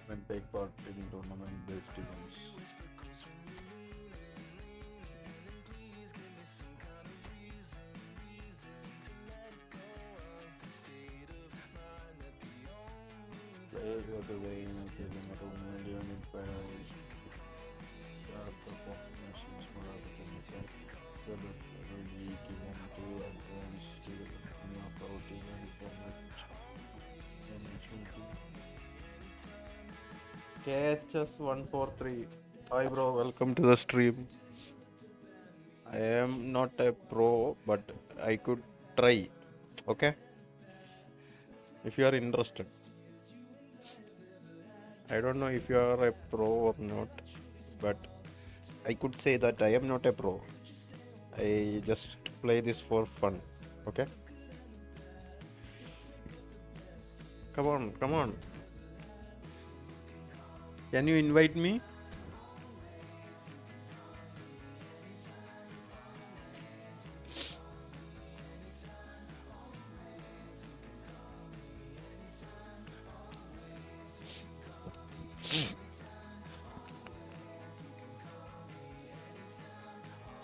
when take part in tournament-based events. Players of the game is in a million in players. Performance is more of a league event advanced knockout event format. KHS143. Hi bro, welcome to the stream. I am not a pro, but I could try. Okay, if you are interested. I don't know if you are a pro or not, but I could say that I am not a pro. I just play this for fun. Okay, come on, come on. Can you invite me?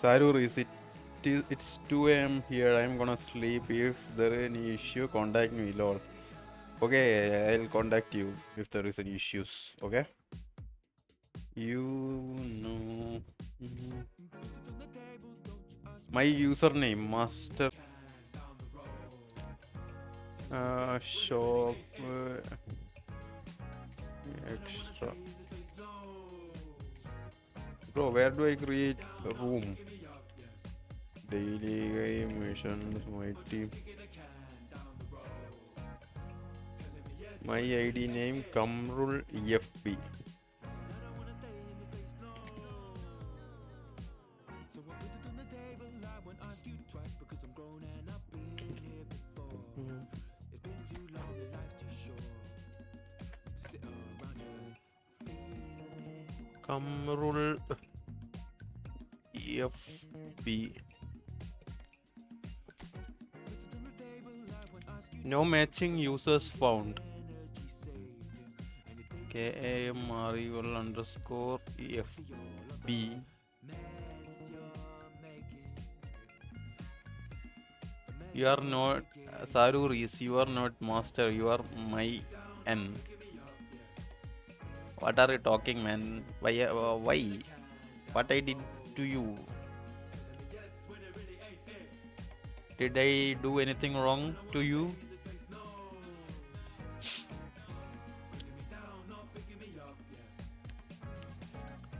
Sarur, it's 2 a.m. here. I'm gonna sleep. If there is any issue, contact me, lol. Okay, I'll contact you if there is any issues. Okay. You know my username master shop extra. Bro, where do I create a room? Daily game missions, my team. My ID name Kamrul EFP. Kamrul EFP. No matching users found. KAMRUL underscore EFP. You are not Saruris, you are not master, you are my N. What are you talking, man? Why? What I did to you? Did I do anything wrong to you?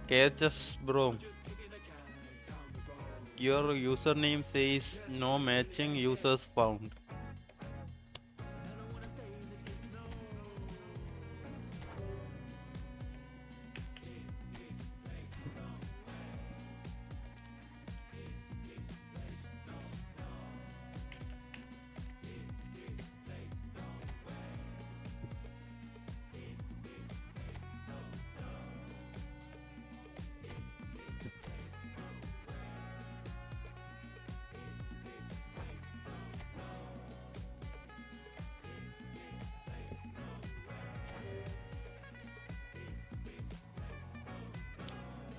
KHS bro. Your username says no matching users found.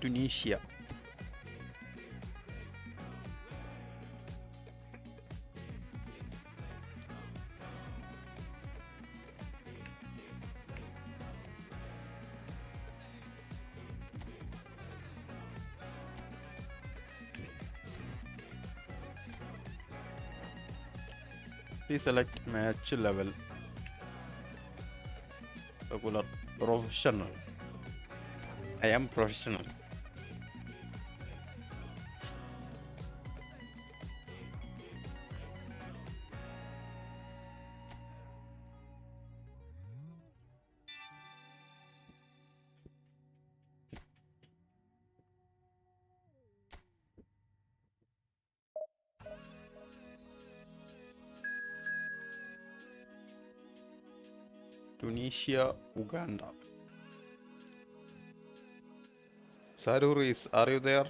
Tunisia. Please select match level. Regular professional. I am professional. Tunisia, Uganda. Saruris, are you there?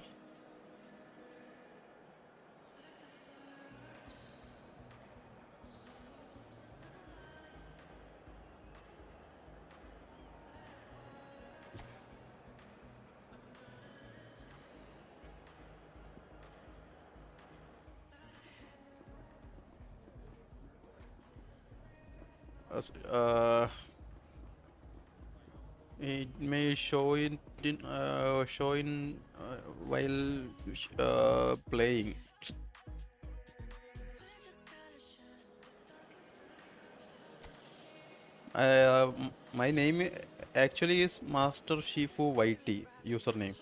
it may show in while playing. My name actually is Master Shifu YT username.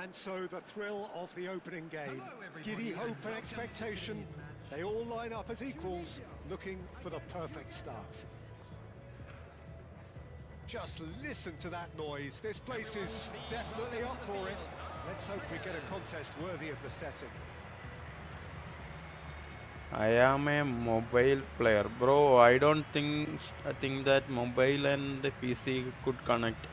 And so the thrill of the opening game. Giddy hope and expectation. They all line up as equals, looking for the perfect start. Just listen to that noise. This place is definitely up for it. Let's hope we get a contest worthy of the setting. I am a mobile player, bro. I don't think that mobile and the PC could connect.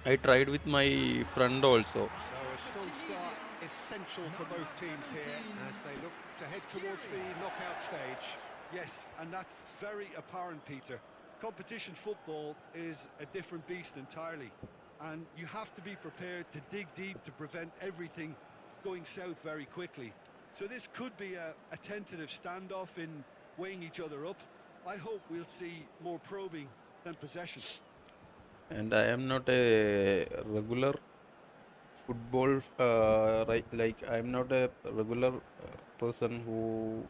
I tried with my friend also. So a strong start essential for both teams here as they look to head towards the knockout stage. Yes, and that's very apparent, Peter. Competition football is a different beast entirely, and you have to be prepared to dig deep to prevent everything going south very quickly. So this could be a tentative standoff in weighing each other up. I hope we'll see more probing than possession. And I am not a regular football like I'm not a regular person who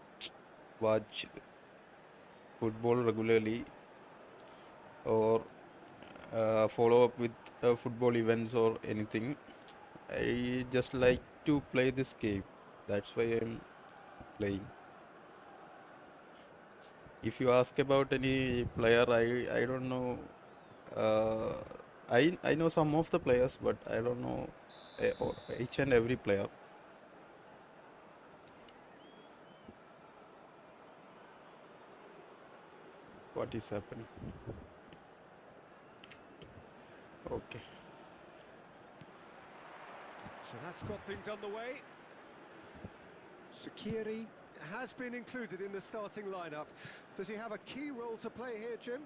watch football regularly or follow up with football events or anything. I just like to play this game. That's why I'm playing. If you ask about any player, I don't know. Uh, I know some of the players, but I don't know each and every player. What is happening? Okay. So that's got things underway. Sakiri has been included in the starting lineup. Does he have a key role to play here, Jim?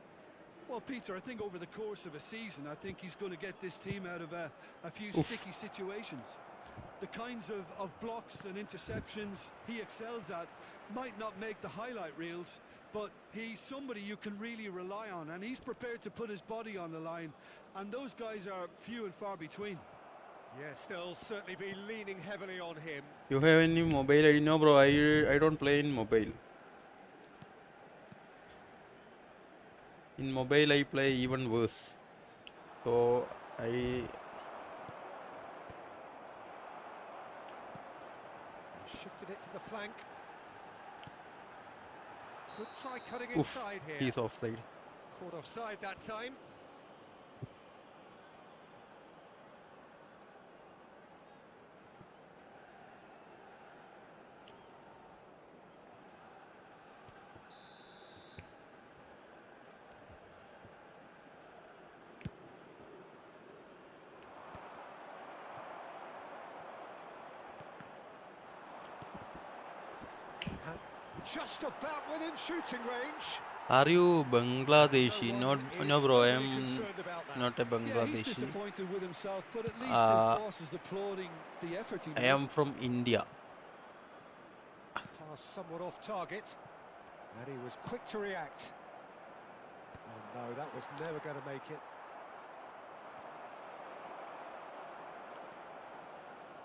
Well, Peter, I think over the course of a season, I think he's going to get this team out of a few sticky situations. The kinds of blocks and interceptions he excels at might not make the highlight reels, but he's somebody you can really rely on, and he's prepared to put his body on the line, and those guys are few and far between. Yes, they'll certainly be leaning heavily on him. You have any mobile ID? No, bro. I don't play in mobile. In mobile, I play even worse. So I Shifted it to the flank. Could try cutting oof, inside here. he's offside. Caught offside that time. Just about within shooting range. Are you Bangladeshi? No one No, is bro. I overly am concerned about that. not a Yeah, he's Bangladeshi. disappointed with himself, but at least his boss is applauding the effort he I made. am from India. Pass somewhat off target. And he was quick to react. Oh no, that was never going to make it.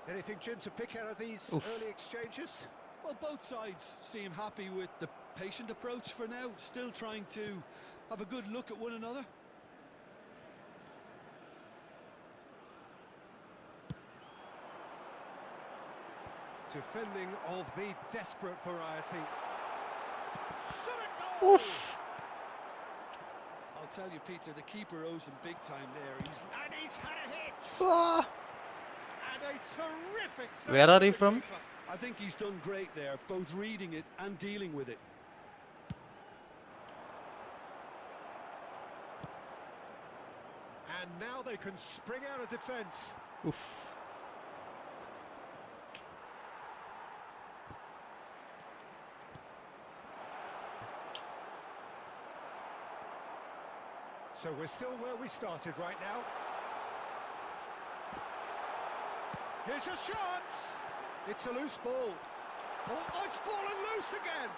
Anything, Jim, to pick out of these early exchanges? Well, both sides seem happy with the patient approach for now, still trying to have a good look at one another. Defending of the desperate variety. Shot a goal! Oof. I'll tell you, Peter, the keeper owes him big time there. And he's had a hit! Ah. And a terrific save Where are from you the from? keeper. I think he's done great there, both reading it and dealing with it. And now they can spring out of defence. Oof. So we're still where we started right now. Here's a shot! It's a loose ball. Oh, it's fallen loose again!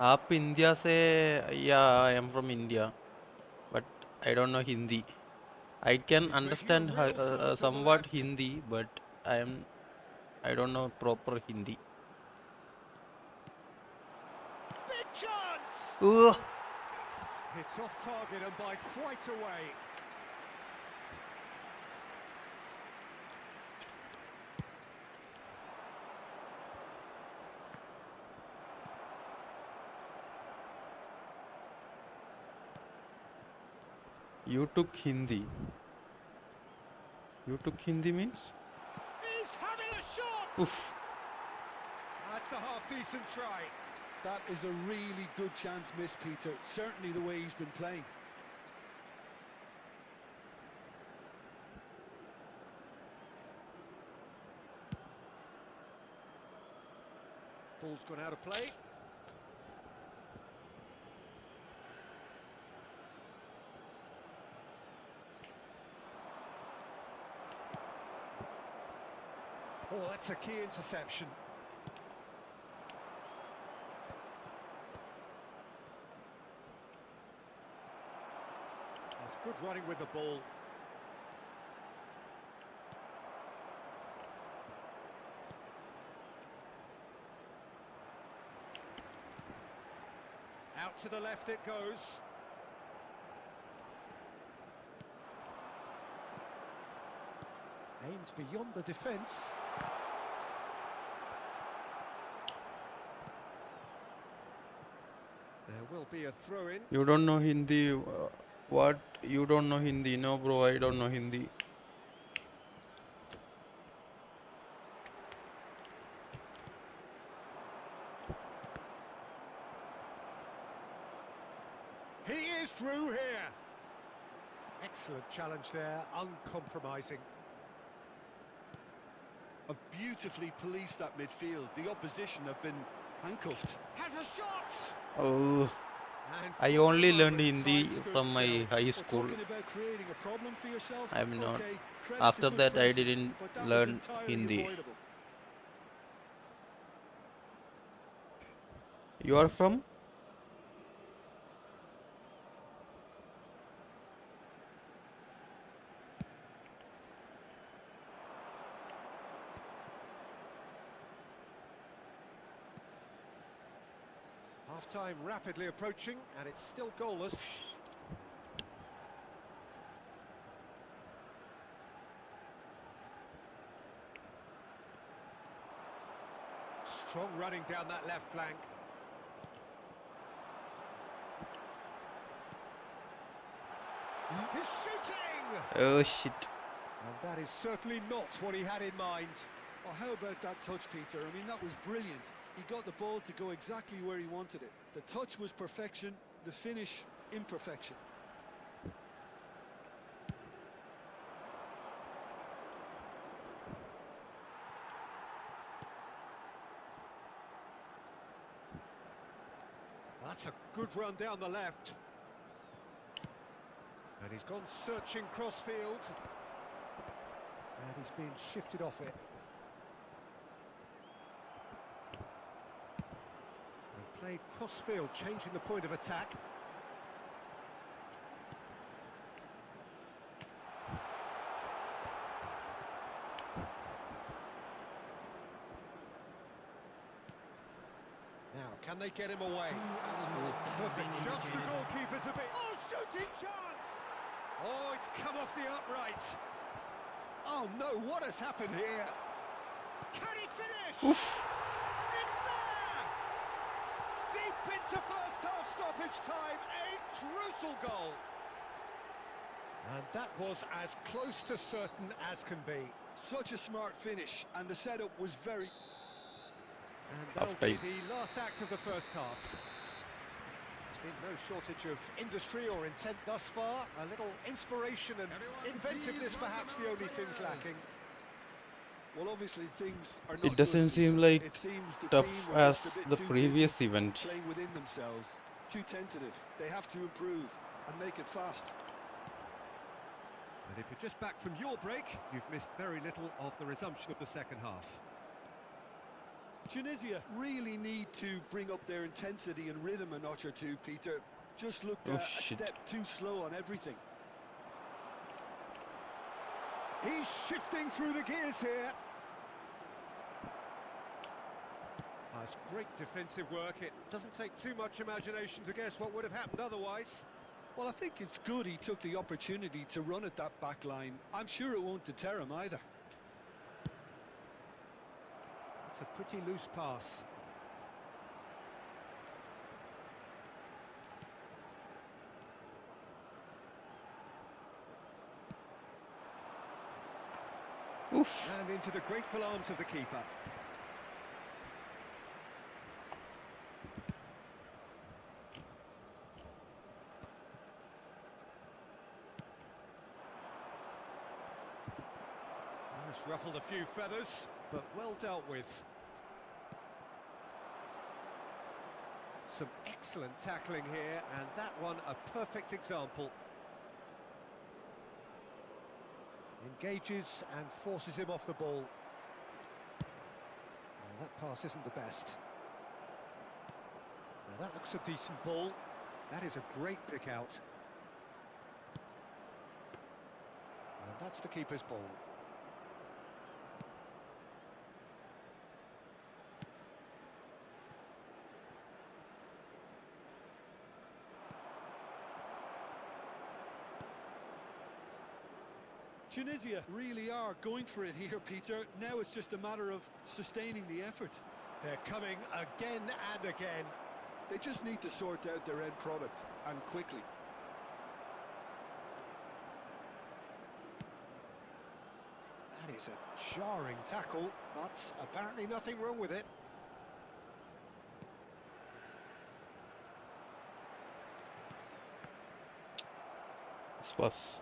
आप India से? Yeah, I am from India, but I don't know Hindi. I can He's making a understand real salute on the somewhat left. Hindi, but I don't know proper Hindi. Big chance! Ugh. It's off target and by quite a way. You took Hindi. You took Hindi means? He's having a shot! Oof. That's a half-decent try. That is a really good chance missed, Peter. Certainly the way he's been playing. Ball's gone out of play. Oh, that's a key interception. That's good running with the ball. Out to the left it goes. Aims beyond the defence. There will be a throw-in. You don't know Hindi? What? You don't know Hindi? No, bro, I don't know Hindi. He is through here. Excellent challenge there, uncompromising. Have beautifully policed that midfield. The opposition have been handcuffed. Has a shot! Oh, And I for a only learned moment, Hindi time stood from my still. high Well, school. talking about creating a problem for yourself, I'm not. okay, credit After to good that, I pressing, didn't but that was learn entirely Hindi. avoidable. You are from? Half-time rapidly approaching, and it's still goalless. Strong running down that left flank. He's shooting! Oh shit. And that is certainly not what he had in mind. Oh, how about that touch, Peter? I mean, that was brilliant. He got the ball to go exactly where he wanted it. The touch was perfection, the finish, imperfection. That's a good run down the left. And he's gone searching crossfield. And he's been shifted off it. And played crossfield, changing the point of attack. Now, can they get him away? Perfect, just the goalkeeper's a bit... Oh, shooting chance! Oh, it's come off the upright. Oh no, what has happened here? Can he finish? Oof. It's there! Deep into first half stoppage time, a crucial goal. And that was as close to certain as can be. Such a smart finish, and the setup was very... And that'll Half-time. be the last act of the first half. There's been no shortage of industry or intent thus far. A little inspiration and inventiveness perhaps the only things lacking. Well, obviously things are not It doesn't good, seem Peter. like It seems the tough team were as just a bit the too previous busy event. playing within themselves, too tentative. They have to improve and make it fast. And if you're just back from your break, you've missed very little of the resumption of the second half. Tunisia really need to bring up their intensity and rhythm a notch or two, Peter. Just looked Oh a shit. step too slow on everything. He's shifting through the gears here. That's great defensive work. It doesn't take too much imagination to guess what would have happened otherwise. Well, I think it's good he took the opportunity to run at that back line. I'm sure it won't deter him either. It's a pretty loose pass. Oof. And into the grateful arms of the keeper. It's ruffled a few feathers, but well dealt with. Some excellent tackling here, and that one a perfect example. Engages and forces him off the ball. Well, that pass isn't the best. Now that looks a decent ball. That is a great pick out. And that's the keeper's ball. Tunisia really are going for it here, Peter. Now it's just a matter of sustaining the effort. They're coming again and again. They just need to sort out their end product, and quickly. That is a jarring tackle, but apparently nothing wrong with it. This was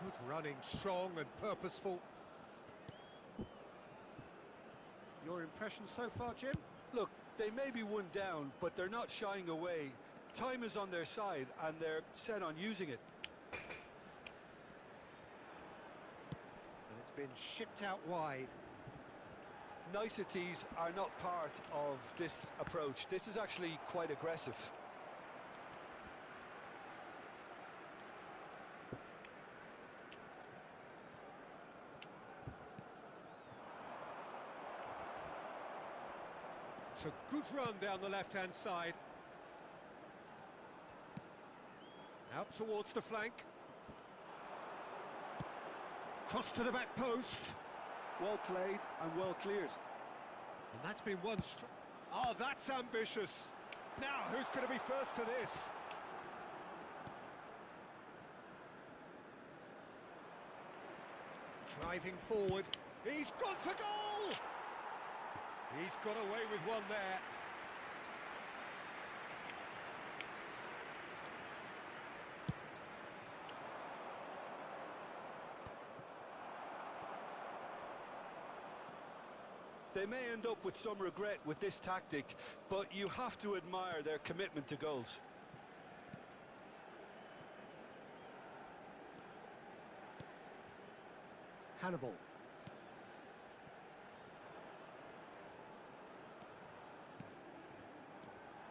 Good running, strong and purposeful. Your impression so far, Jim? Look, they may be one down, but they're not shying away. Time is on their side, and they're set on using it. And it's been shipped out wide. Niceties are not part of this approach. This is actually quite aggressive. It's a good run down the left-hand side. Out towards the flank. Cross to the back post. Well played and well cleared. And that's been one Oh, that's ambitious. Now, who's going to be first to this? Driving forward. He's gone for goal! He's got away with one there. They may end up with some regret with this tactic, but you have to admire their commitment to goals. Hannibal.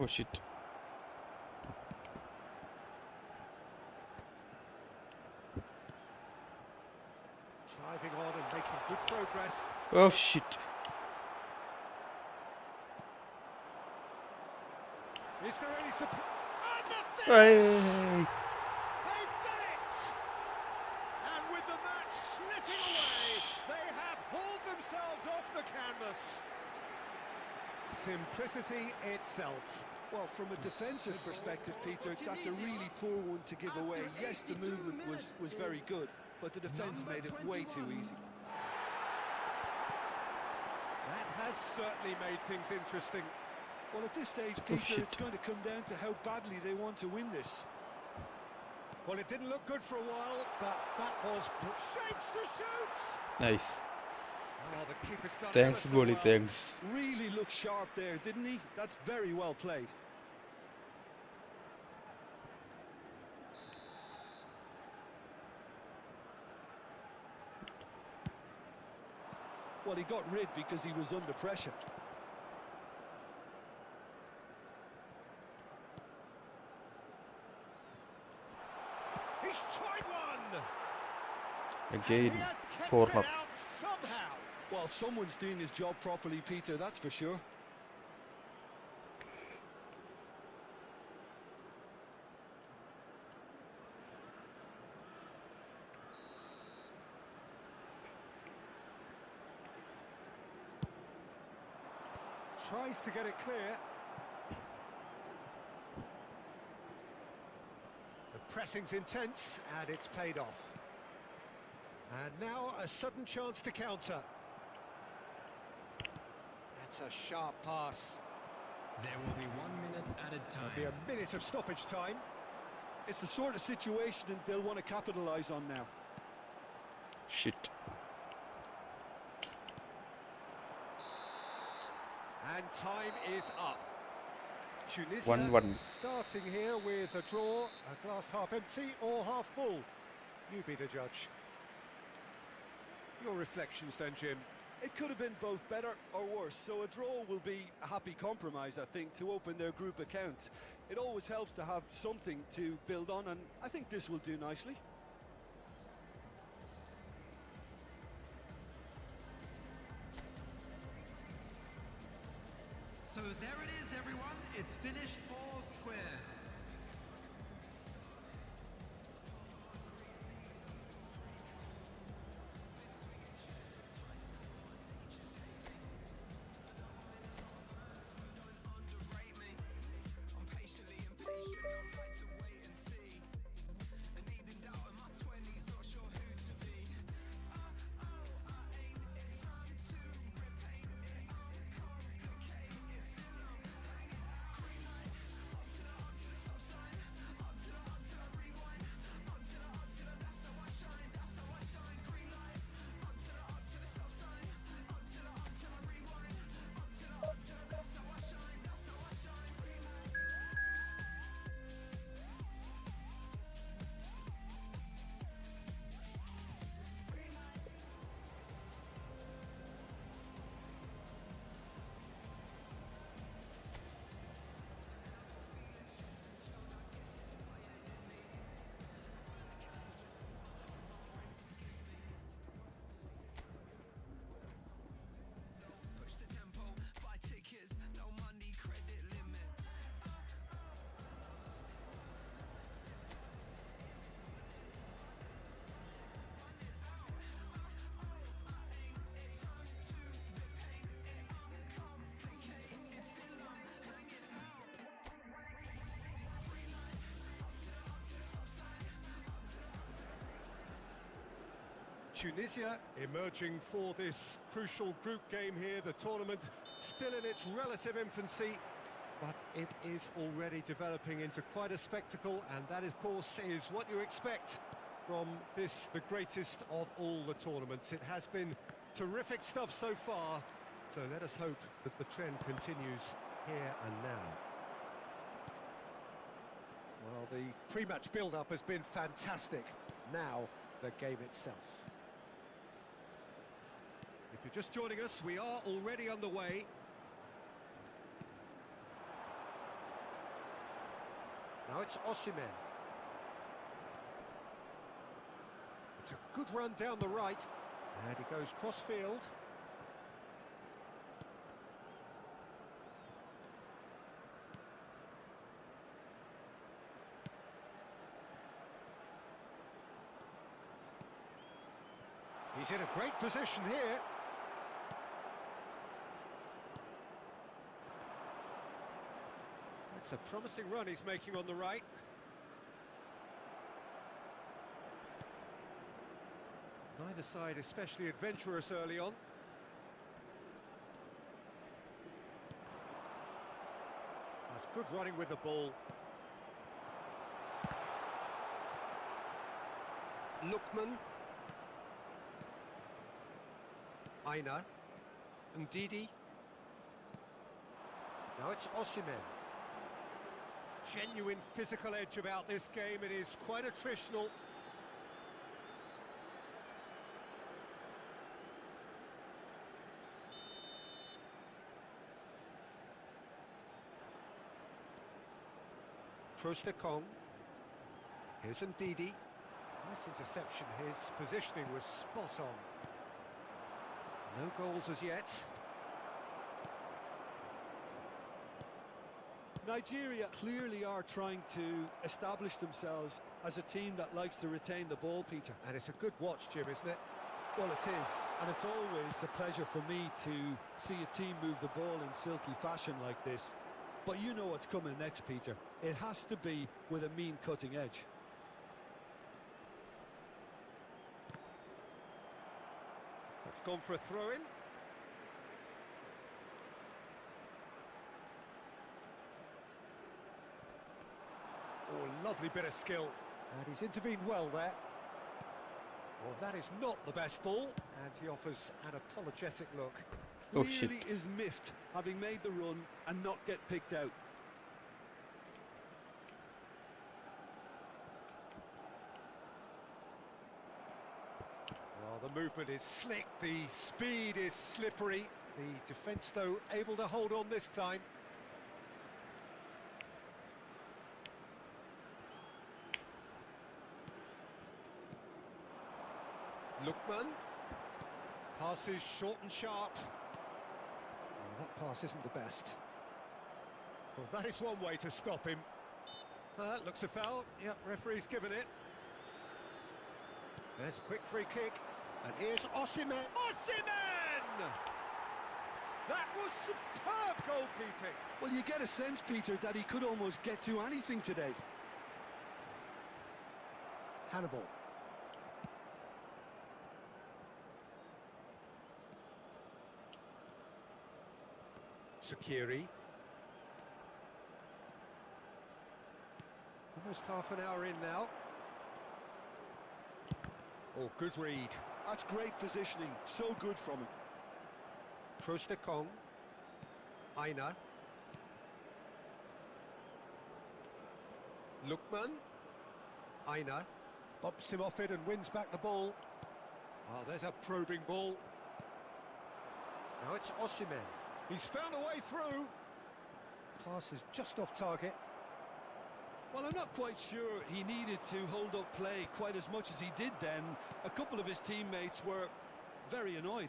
oh shit. Driving on and making good progress. Oh shit. Is there any support? And the Hey. They've done it! And with the match slipping away, they have hauled themselves off the canvas. Simplicity itself. Well, from a defensive perspective, Peter, that's a really poor one to give away. Yes, the movement was very good, but the defence made it way too easy. That has certainly made things interesting. Well, at this stage, Peter, shit. it's going to come down to how badly they want to win this. Well, it didn't look good for a while, but that was shapes to shoot. Nice. Oh, the keeper's done Thanks, ever so goalie. well. Thanks. Really looked sharp there, didn't he? That's very well played. Well, he got rid because he was under pressure. He's tried one. And Again, he has kept corner. it out somehow. Well, someone's doing his job properly, Peter, that's for sure. Tries to get it clear. The pressing's intense, and it's paid off. And now a sudden chance to counter. That's a sharp pass. There will be 1 minute added time. There'll be a minute of stoppage time. It's the sort of situation that they'll want to capitalise on now. Shit. And time is up. Tunisia 1-1. starting here with a draw, a glass half empty or half full. You be the judge. Your reflections then, Jim. It could have been both better or worse, so a draw will be a happy compromise, I think, to open their group account. It always helps to have something to build on, and I think this will do nicely. So there it is, everyone. It's finished all square. Tunisia emerging for this crucial group game here. The tournament still in its relative infancy, but it is already developing into quite a spectacle, and that, of course, is what you expect from this, the greatest of all the tournaments. It has been terrific stuff so far, so let us hope that the trend continues here and now. Well, the pre-match build-up has been fantastic. Now, the game itself. If you're just joining us, we are already underway. Now it's Osimhen. It's a good run down the right, and he goes cross-field. He's in a great position here. It's a promising run he's making on the right. Neither side especially adventurous early on. That's good running with the ball. Lookman. Aina. Ndidi. Now it's Osimhen. Genuine physical edge about this game. It is quite attritional. Trostekong. Here's Ndidi. Nice interception. His positioning was spot on. No goals as yet. Nigeria clearly are trying to establish themselves as a team that likes to retain the ball, Peter. And it's a good watch, Jim, isn't it? Well, it is, and it's always a pleasure for me to see a team move the ball in silky fashion like this. But you know what's coming next, Peter. It has to be with a mean cutting edge. It's gone for a throw-in. Oh, lovely bit of skill. And he's intervened well there. Well, that is not the best ball, and he offers an apologetic look. Oh, shit. Clearly is miffed, having made the run and not get picked out. Well, the movement is slick, the speed is slippery. The defence, though, able to hold on this time. Lookman. Passes short and sharp. Oh, that pass isn't the best. Well, that is one way to stop him. Looks a foul. Yep, referee's given it. There's a quick free kick. And here's Osimhen. Osimhen! That was superb goalkeeping. Well, you get a sense, Peter, that he could almost get to anything today. Hannibal. Sakiri. Almost half an hour in now. Oh, good read. That's great positioning. So good from him. Trostekong. Aina. Lookman. Aina. Bumps him off it and wins back the ball. Oh, there's a probing ball. Now it's Osimhen. He's found a way through. Pass is just off target. Well, I'm not quite sure he needed to hold up play quite as much as he did then. A couple of his teammates were very annoyed.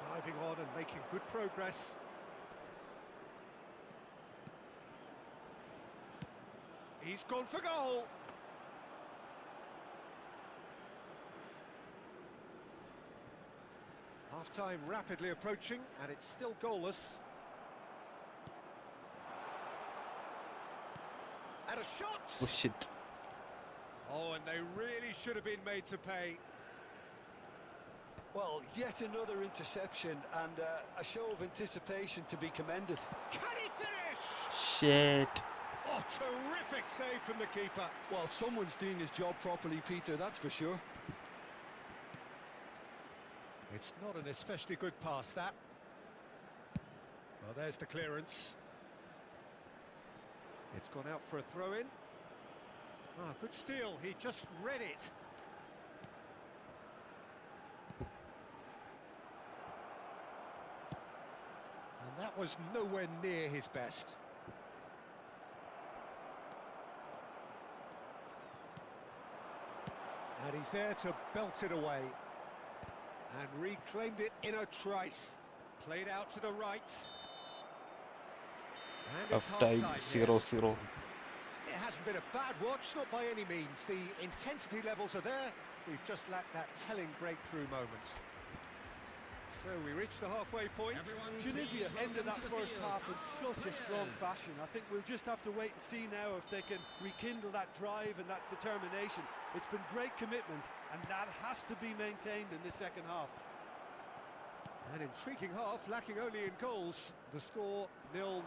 Driving on and making good progress. He's gone for goal. Half-time rapidly approaching, and it's still goalless. And a shot! Oh, shit. Oh, and they really should have been made to pay. Well, yet another interception and a show of anticipation to be commended. Can he finish? Shit. Oh, terrific save from the keeper. Well, someone's doing his job properly, Peter, that's for sure. It's not an especially good pass, that. Well, there's the clearance. It's gone out for a throw-in. Ah, good steal. He just read it. And that was nowhere near his best. And he's there to belt it away. And reclaimed it in a trice. Played out to the right. And it's Half time half-time 0-0. It hasn't been a bad watch, not by any means. The intensity levels are there. We've just lacked that telling breakthrough moment. So we reached the halfway point. Tunisia ended that first half in such a strong fashion. I think we'll just have to wait and see now if they can rekindle that drive and that determination. It's been great commitment, and that has to be maintained in the second half. An intriguing half, lacking only in goals. The score 0-0.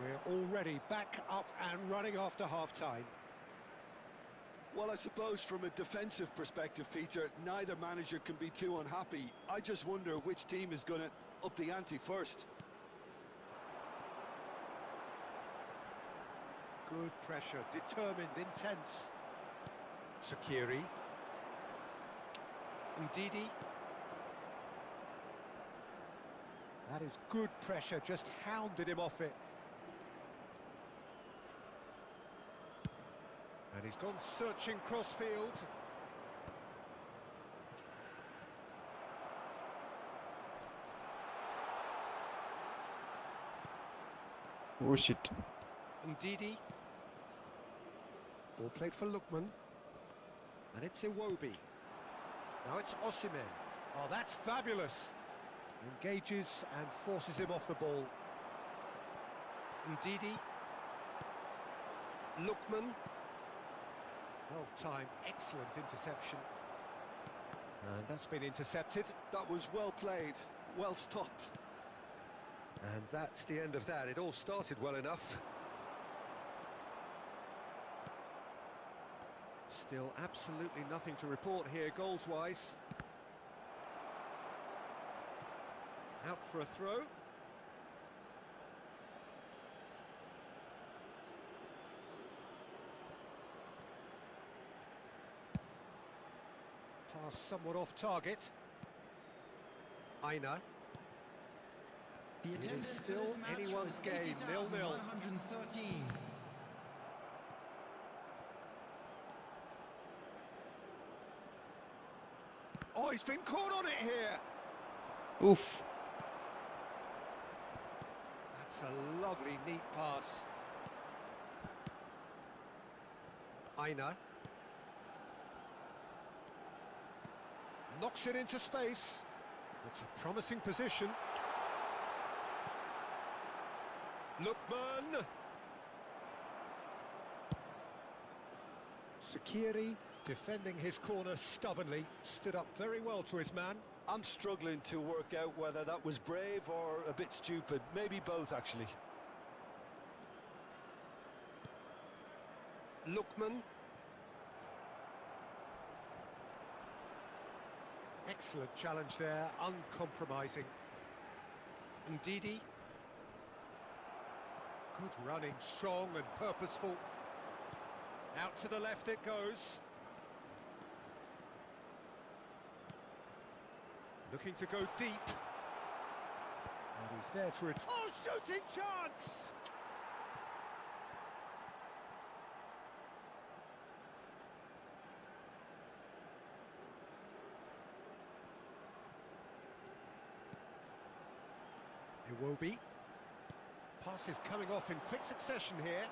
We're already back up and running after half-time. Well, I suppose from a defensive perspective, Peter, neither manager can be too unhappy. I just wonder which team is going to up the ante first. Good pressure, determined, intense. Sakiri. Ndidi. That is good pressure, just hounded him off it. And he's gone searching crossfield. Oh shit. Ndidi. Ball played for Lookman. And it's Iwobi. Now it's Osimhen. Oh, that's fabulous. Engages and forces him off the ball. Ndidi. Lookman. Well timed, excellent interception. And that's been intercepted. That was well played, well stopped. And that's the end of that. It all started well enough. Still absolutely nothing to report here goals-wise. Out for a throw. Pass somewhat off target. Aina. The It is still anyone's game, 0-0. 113. Oh, he's been caught on it here. Oof. That's a lovely, neat pass. Aina. Knocks it into space. It's a promising position. Lookman. Sakiri, defending his corner stubbornly, stood up very well to his man. I'm struggling to work out whether that was brave or a bit stupid. Maybe both, actually. Lookman. Excellent challenge there, uncompromising. Ndidi. Good running, strong and purposeful. Out to the left it goes. Looking to go deep. And he's there to retrieve. Oh, shooting chance! Iwobi. Passes coming off in quick succession here.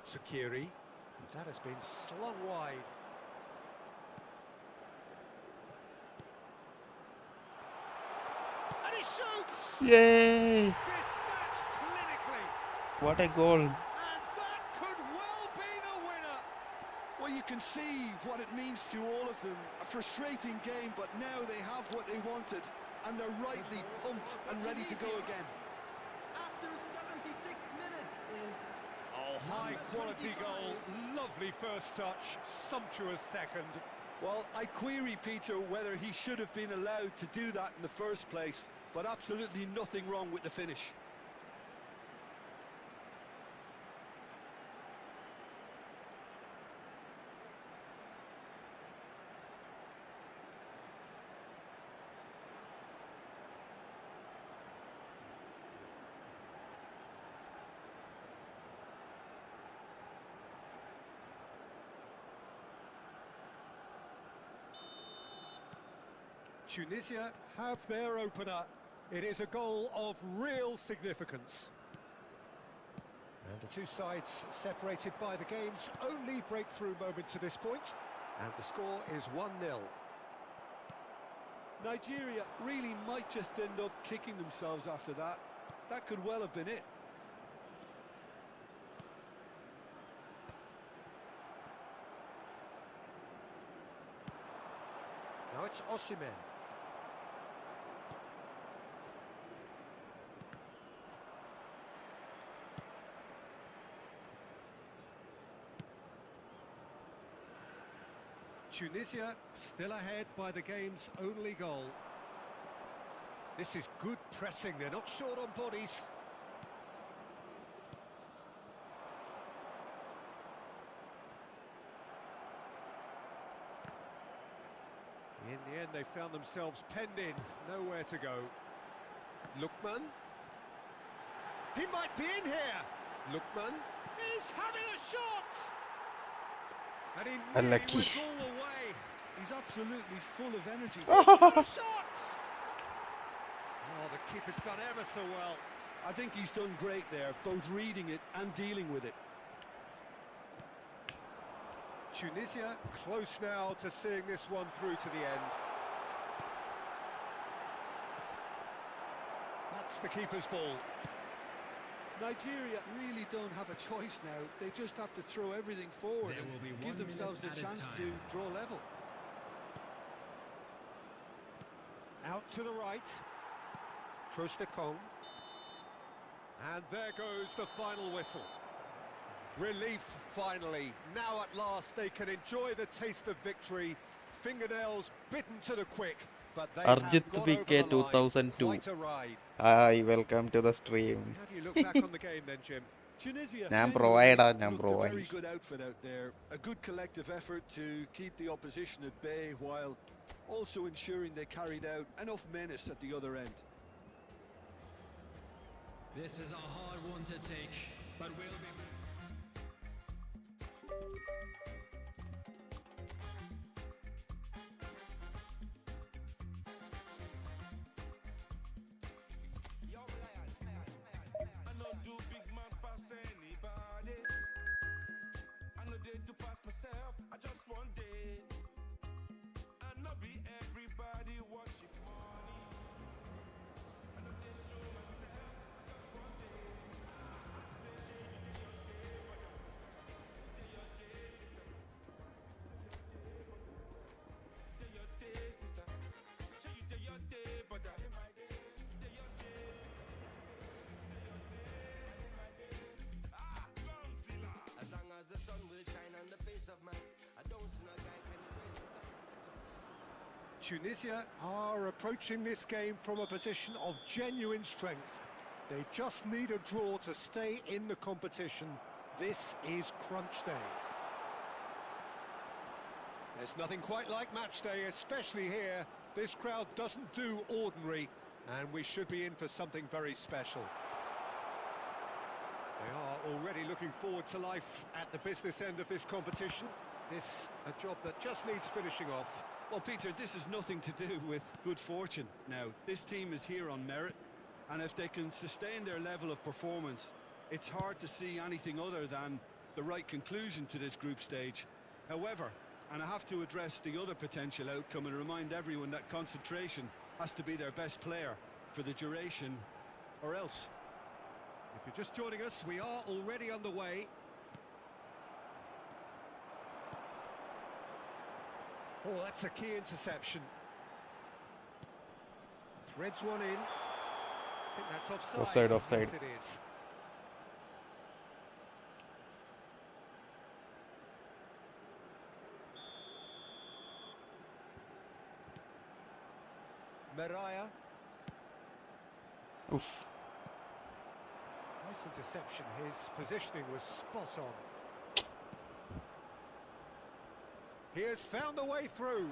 Sakiri. That has been slung wide. And he shoots! Yay! Dispatched clinically. What a goal. And that could well be the winner. Well, you can see what it means to all of them. A frustrating game, but now they have what they wanted. And they're rightly pumped and ready to go again. After 76 minutes is High quality goal, lovely first touch, sumptuous second. Well, I query Peter whether he should have been allowed to do that in the first place, but absolutely nothing wrong with the finish. Tunisia have their opener. It is a goal of real significance. And the two sides separated by the game's only breakthrough moment to this point. And the score is 1-0. Nigeria really might just end up kicking themselves after that. That could well have been it. Now it's Osimhen. Tunisia still ahead by the game's only goal. This is good pressing, they're not short on bodies. In the end, they found themselves penned in, nowhere to go. Lookman. He might be in here. Lookman. He's having a shot! And he nearly Unlucky. was all away. He's absolutely full of energy. Shot! Oh, the keeper's done ever so well. I think he's done great there, both reading it and dealing with it. Tunisia close now to seeing this one through to the end. That's the keeper's ball. Nigeria really don't have a choice now. They just have to throw everything forward There will be and 1 give themselves a minute at a chance to time. draw level. Out to the right. Trostekong. And there goes the final whistle. Relief, finally. Now at last they can enjoy the taste of victory. Fingernails bitten to the quick, but they Arjit have got PK over the line. 2002. Quite a ride. Hi, welcome to the stream. How do you look back on the game then, Jim? Tunisia ഞാൻ genuinely provide ആ, ഞാൻ looked a very provide. good outfit out there. A good collective effort to keep the opposition at bay while also ensuring they carried out enough menace at the other end. This is a hard one to take, but we'll be... I know do big man pass anybody. I know they do pass myself. I just one day. I know be everybody worship money. I know they show myself. I just one day. I say shey you dey your day, brother. Dey your day, sister. Dey your day, sister. Shey you dey your day, brother. Dey your day, as long as the sun will shine on the face of man, I don't see no guy can erase it. Tunisia are approaching this game from a position of genuine strength. They just need a draw to stay in the competition. This is crunch day. There's nothing quite like match day, especially here. This crowd doesn't do ordinary, and we should be in for something very special. They are already looking forward to life at the business end of this competition. This a job that just needs finishing off. Well, Peter, this is nothing to do with good fortune. Now, this team is here on merit, and if they can sustain their level of performance, it's hard to see anything other than the right conclusion to this group stage. However, and I have to address the other potential outcome and remind everyone that concentration has to be their best player for the duration, or else. If you're just joining us, we are already underway. Oh, that's a key interception. Threads one in. I think that's offside. Offside, offside. Yes, it is. Mariah. Oof. Nice interception. His positioning was spot on. He has found a way through.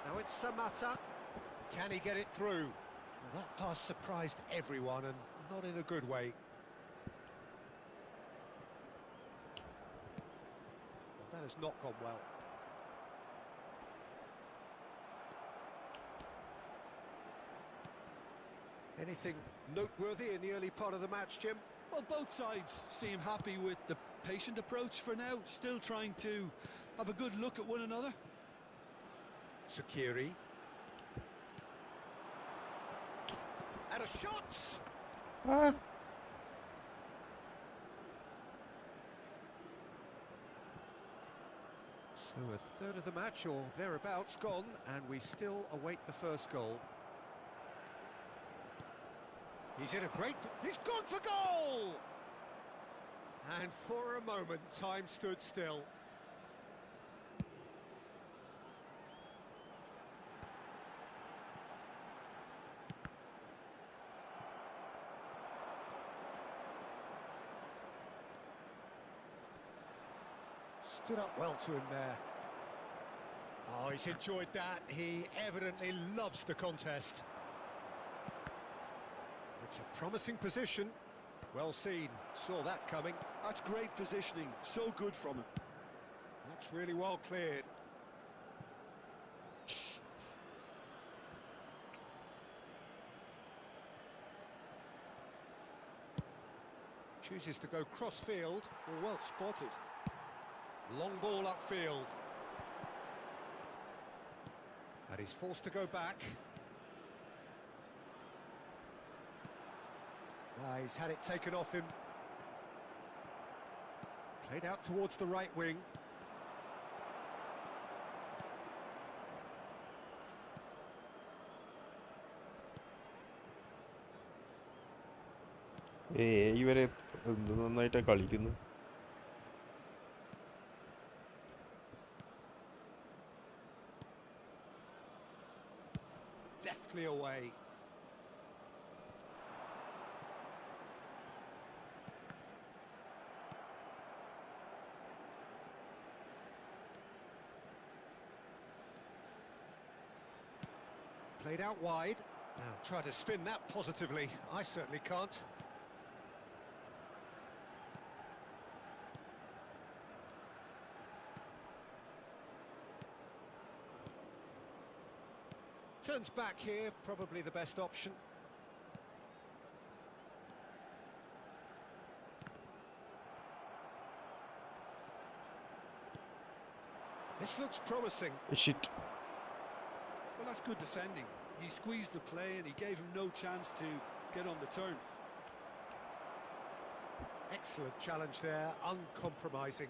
Now it's Samata. Can he get it through? Well, that pass surprised everyone, and not in a good way. Well, that has not gone well. Anything noteworthy in the early part of the match, Jim? Well, both sides seem happy with the patient approach for now, still trying to have a good look at one another. Sakiri. And a shot! Ah. So a third of the match, or thereabouts, gone, and we still await the first goal. He's in a great... He's gone for goal! And for a moment, time stood still. Stood up well to him there. Oh, he's enjoyed that. He evidently loves the contest. It's a promising position. Well seen. Saw that coming. That's great positioning. So good from him. That's really well cleared. Chooses to go cross-field. Well spotted. Long ball upfield. And he's forced to go back. He's had it taken off him. Played out towards the right wing. ഇവരെ നന്നായിട്ടാ കളിക്കുന്നു. Deftly away. Played out wide. Now try to spin that positively. I certainly can't. Turns back here, probably the best option. This looks promising. Shit. Well, that's good defending. He squeezed the play and he gave him no chance to get on the turn. Excellent challenge there, uncompromising.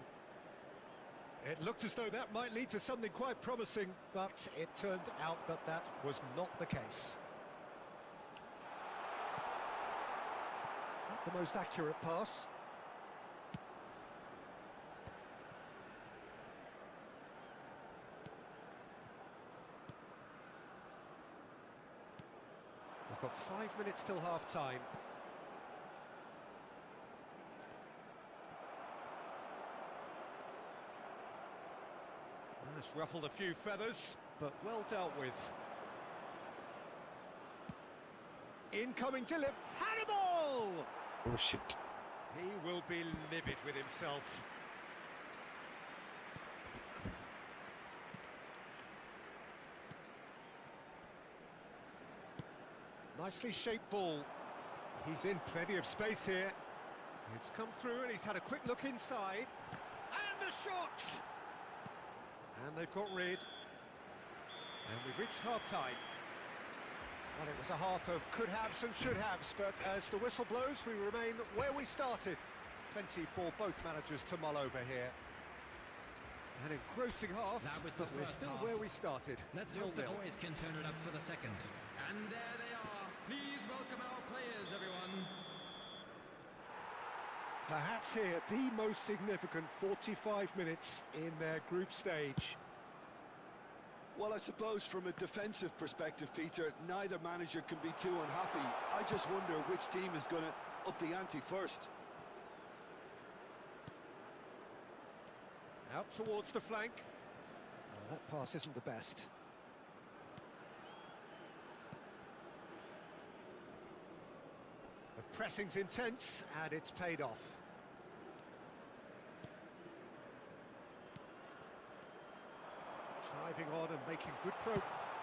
It looked as though that might lead to something quite promising, but it turned out that that was not the case. Not the most accurate pass. We've got 5 minutes till half-time. That's ruffled a few feathers, but well dealt with. Incoming delivery. Hannibal! Oh shit. He will be livid with himself. Nicely shaped ball. He's in plenty of space here. It's come through and he's had a quick look inside. And the shot! And they've got rid. And we've reached half-time. Well, it was a half of could-haves and should-haves, but as the whistle blows, we remain where we started. Plenty for both managers to mull over here. An engrossing half, That was the but we're first still half. where we started. Let's hope the 0-0. boys can turn it up for the second. And there they are. Please welcome our players, everyone. Perhaps here, the most significant 45 minutes in their group stage. Well, I suppose from a defensive perspective, Peter, neither manager can be too unhappy. I just wonder which team is going to up the ante first. Out towards the flank. Oh, that pass isn't the best. The pressing's intense, and it's paid off. Driving on and making good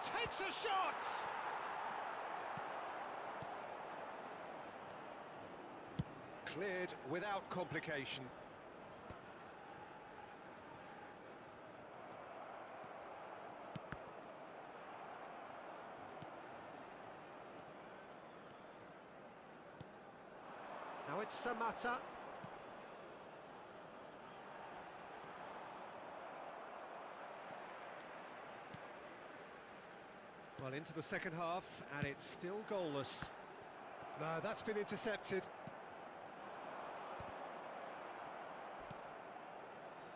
takes a shot! Cleared without complication. Now it's Samata. Well, into the second half, and it's still goalless. No, that's been intercepted.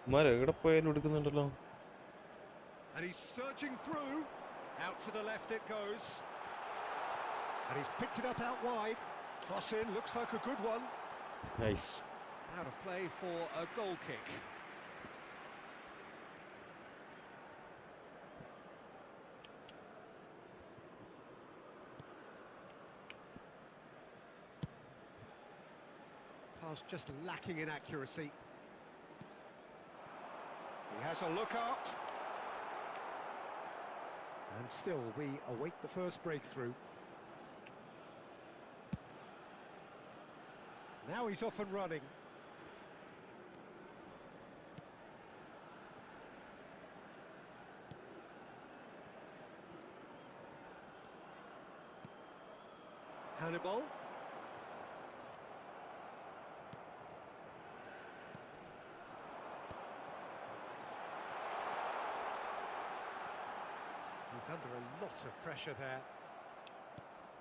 എവിടെ പോയാലും എടുക്കുന്നുണ്ടല്ലോ. And he's surging through. Out to the left it goes. And he's picked it up out wide. Cross in, looks like a good one. Nice. Out of play for a goal kick. Pass just lacking in accuracy. He has a look up. And still, we await the first breakthrough. Now he's off and running. Hannibal. He's under a lot of pressure there.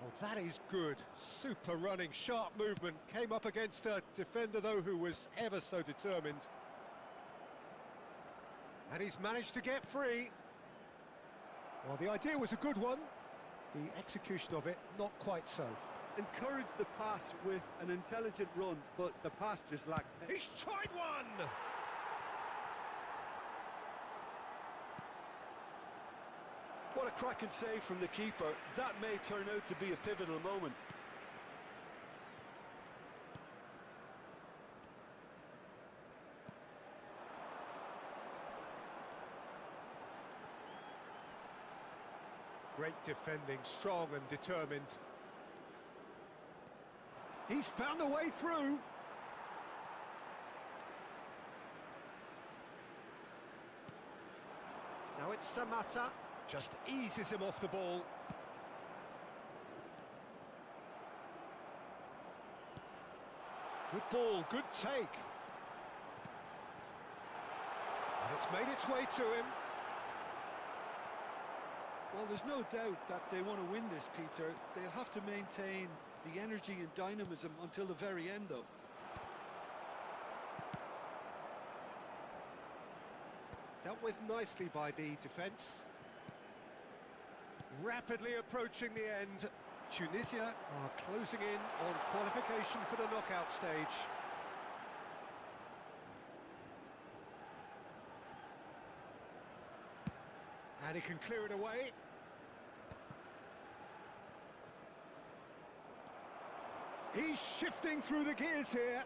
Oh, that is good. Super running, sharp movement. Came up against a defender, though, who was ever so determined. And he's managed to get free. Well, the idea was a good one. The execution of it, not quite so. Encouraged the pass with an intelligent run, but the pass just lacked. He's tried one! What a cracking save from the keeper. That may turn out to be a pivotal moment. Great defending, strong and determined. He's found a way through. Now it's Samata. Just eases him off the ball. Good ball, good take. And it's made its way to him. Well, there's no doubt that they want to win this, Peter. They'll have to maintain the energy and dynamism until the very end, though. Dealt with nicely by the defence. Rapidly approaching the end. Tunisia are closing in on qualification for the knockout stage. And he can clear it away. He's shifting through the gears here.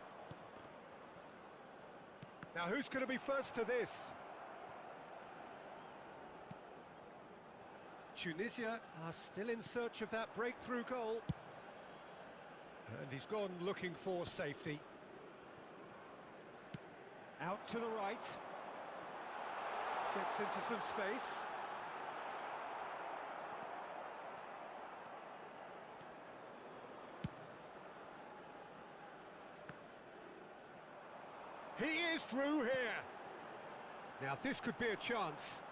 Now who's going to be first to this? Tunisia are still in search of that breakthrough goal. And he's gone looking for safety. Out to the right. Gets into some space. He is through here. Now this could be a chance.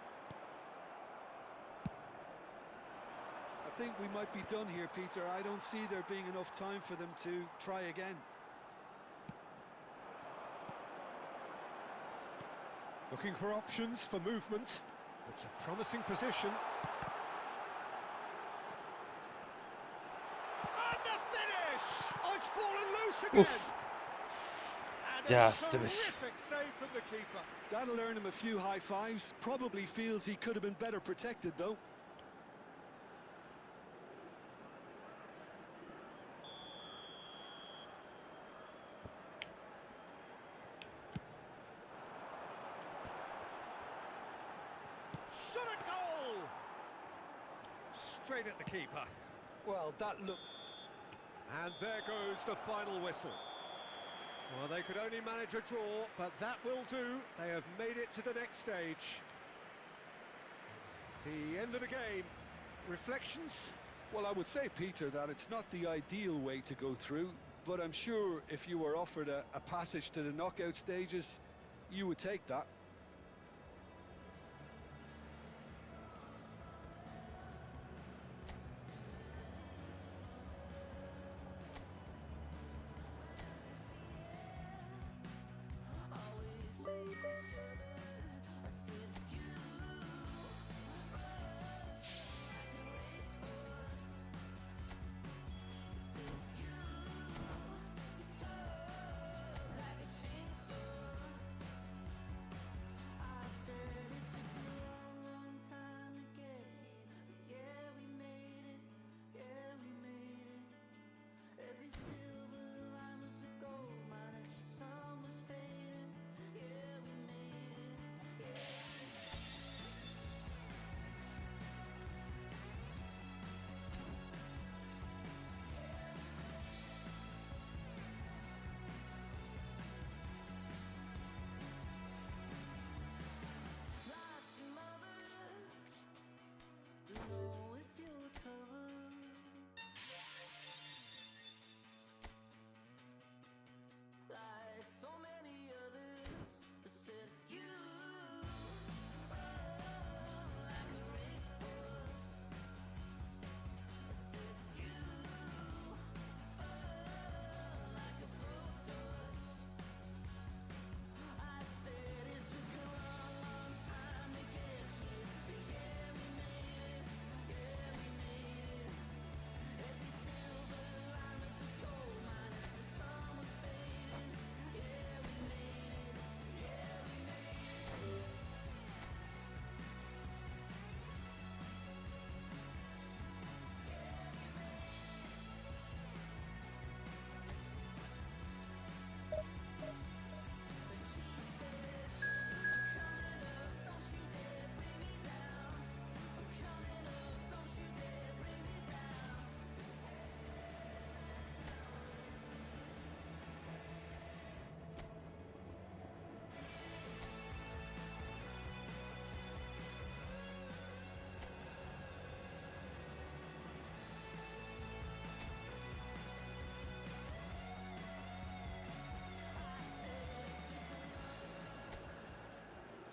I think we might be done here, Peter. I don't see there being enough time for them to try again. Looking for options for movement. It's a promising position. And the finish! Oh, it's fallen loose again! Oof. And Just a a miss. Terrific save from the keeper. That'll earn him a few high fives. Probably feels he could have been better protected, though. Shot a goal! Straight at the keeper. Well, that looked... And there goes the final whistle. Well, they could only manage a draw, but that will do. They have made it to the next stage. The end of the game. Reflections? Well, I would say, Peter, that it's not the ideal way to go through, but I'm sure if you were offered a passage to the knockout stages, you would take that.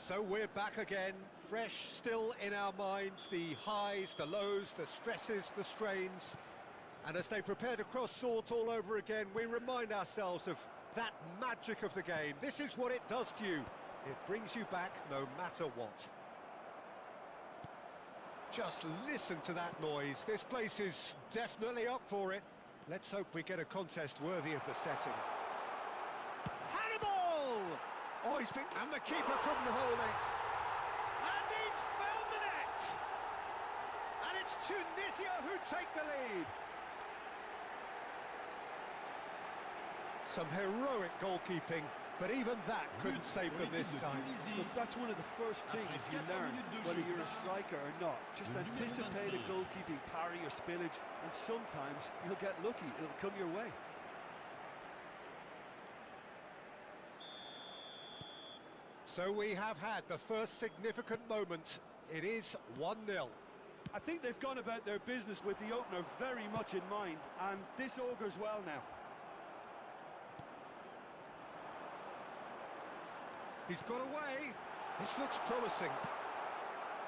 So we're back again, fresh still in our minds, the highs, the lows, the stresses, the strains. And as they prepare to cross swords all over again, we remind ourselves of that magic of the game. This is what it does to you. It brings you back no matter what. Just listen to that noise. This place is definitely up for it. Let's hope we get a contest worthy of the setting. Hannibal! Oh, and the keeper couldn't hold it. And he's found the net! And it's Tunisia who take the lead. Some heroic goalkeeping, but even that couldn't save them this time. Look, that's one of the first things you learn, whether you're a striker or not. Just anticipate a goalkeeping parry or spillage, and sometimes you'll get lucky, it'll come your way. So we have had the first significant moment. It is 1-0. I think they've gone about their business with the opener very much in mind, and this augurs well now. He's got away. This looks promising.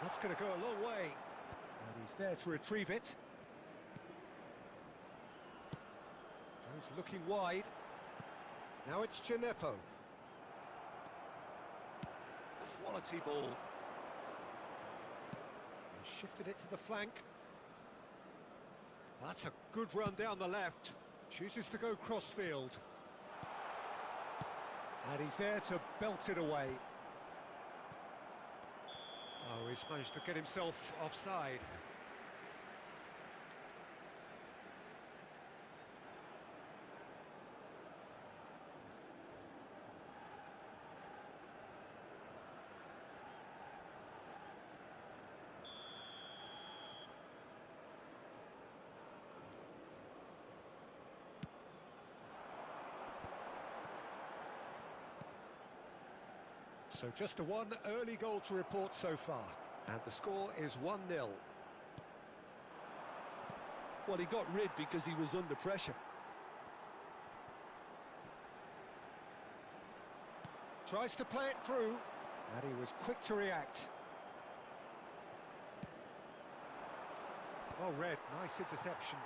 That's going to go a long way. And he's there to retrieve it. Joe's looking wide. Now it's Gineppo. Quality ball. He shifted it to the flank. That's a good run down the left. Chooses to go crossfield. And he's there to belt it away. Oh, he's managed to get himself offside. So just a one early goal to report so far. And the score is 1-0. Well, he got rid because he was under pressure. Tries to play it through. And he was quick to react. Well read, nice interception.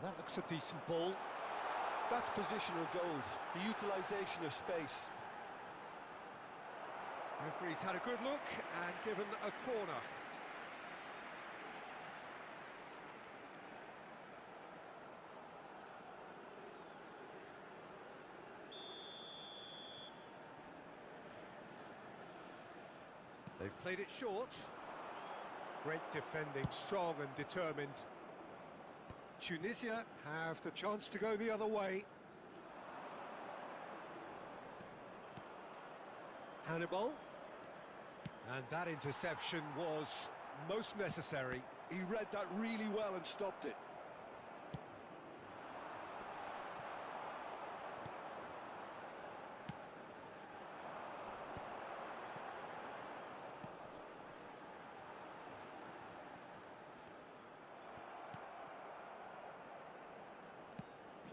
That looks a decent ball. That's positional gold, the utilisation of space. Referee's had a good look and given a corner. They've played it short. Great defending, strong and determined. Tunisia have the chance to go the other way. Hannibal. And that interception was most necessary. He read that really well and stopped it.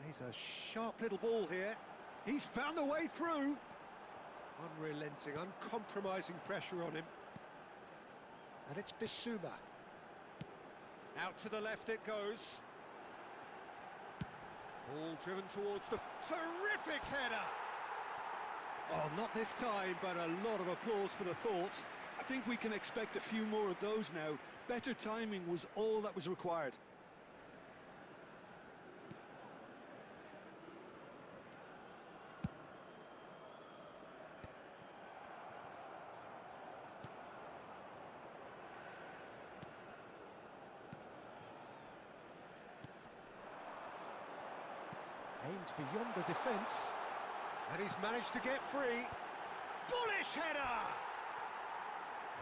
Plays a sharp little ball here. He's found a way through. Unrelenting, uncompromising pressure on him. And it's Bissouma. Out to the left it goes. Ball driven towards the terrific header. Oh, not this time, but a lot of applause for the thought. I think we can expect a few more of those now. Better timing was all that was required. Aims beyond the defence. And he's managed to get free. Bullish header!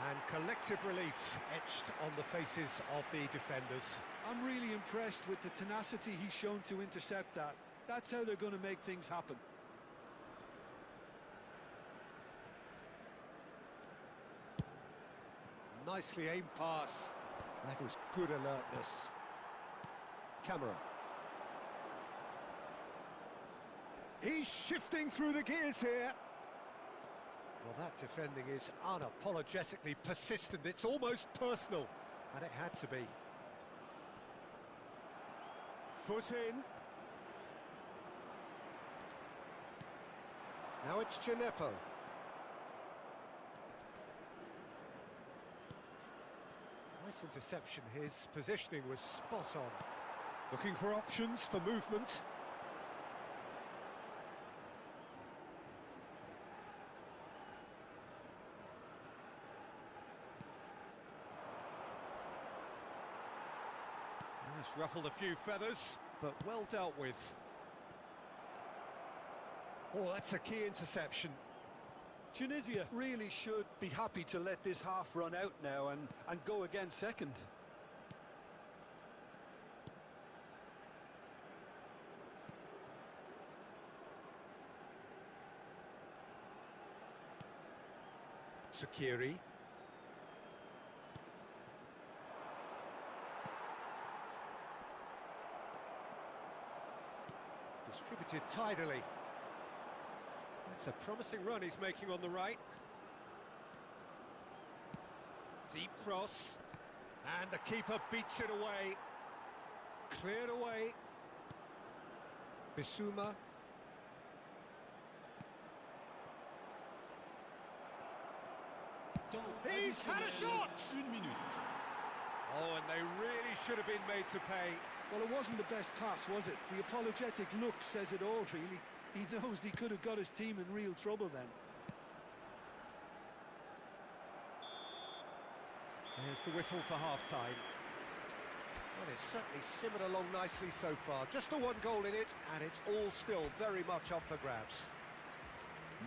And collective relief etched on the faces of the defenders. I'm really impressed with the tenacity he's shown to intercept that. That's how they're going to make things happen. Nicely aimed pass. That is good alertness. Camera. He's shifting through the gears here. Well, that defending is unapologetically persistent. It's almost personal, and it had to be. Foot in. Now it's Gineppo. Nice interception. His positioning was spot on. Looking for options for movement. It's ruffled a few feathers, but well dealt with. Oh, that's a key interception. Tunisia really should be happy to let this half run out now and go again second. Sakiri. Distributed tidily. That's a promising run he's making on the right. Deep cross. And the keeper beats it away. Cleared away. Bissouma. He's had a shot! Oh, and they really should have been made to pay. Well, it wasn't the best pass, was it? The apologetic look says it all, really. He knows he could have got his team in real trouble then. There's the whistle for half-time. Well, it's certainly simmered along nicely so far. Just the one goal in it, and it's all still very much up for grabs.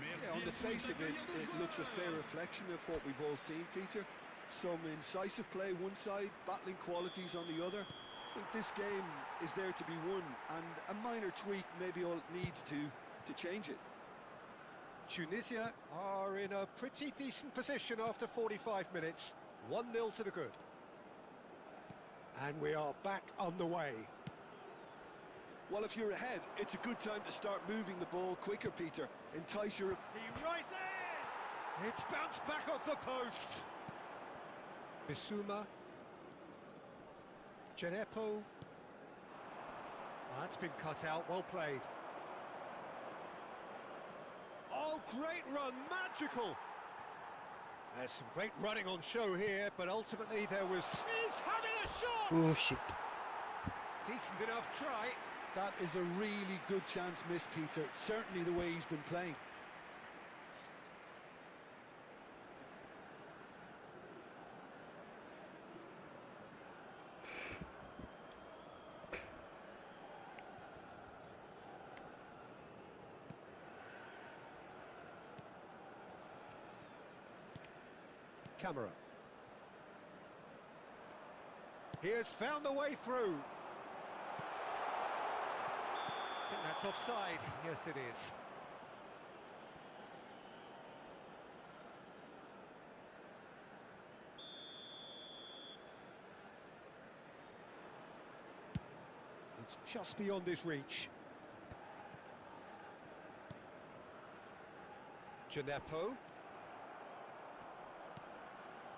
Yeah, on the face of it, it looks a fair reflection of what we've all seen, Peter. Some incisive play one side, battling qualities on the other. I think this game is there to be won, and a minor tweak may be all it needs to change it. Tunisia are in a pretty decent position after 45 minutes. 1-0 to the good. And we are back on the way. Well, if you're ahead, it's a good time to start moving the ball quicker, Peter. Entice your... He rises! It's bounced back off the post. Bissouma. Gineppo. That's been cut out, well played. Oh, great run, magical! There's some great running on show here, but ultimately there was... He's having a shot! Oh shit. Decent enough try. That is a really good chance missed, Peter. Certainly the way he's been playing. Camera. He has found the way through. I think that's offside. Yes, it is. It's just beyond his reach. Gineppo.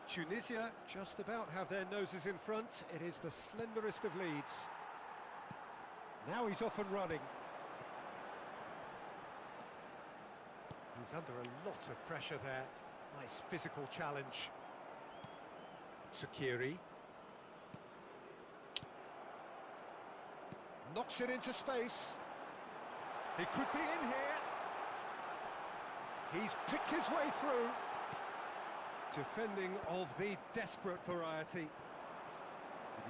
Tunisia just about have their noses in front. It is the slenderest of leads. Now he's off and running. He's under a lot of pressure there. Nice physical challenge. Sakiri. Knocks it into space. He could be in here. He's picked his way through. Defending of the desperate variety.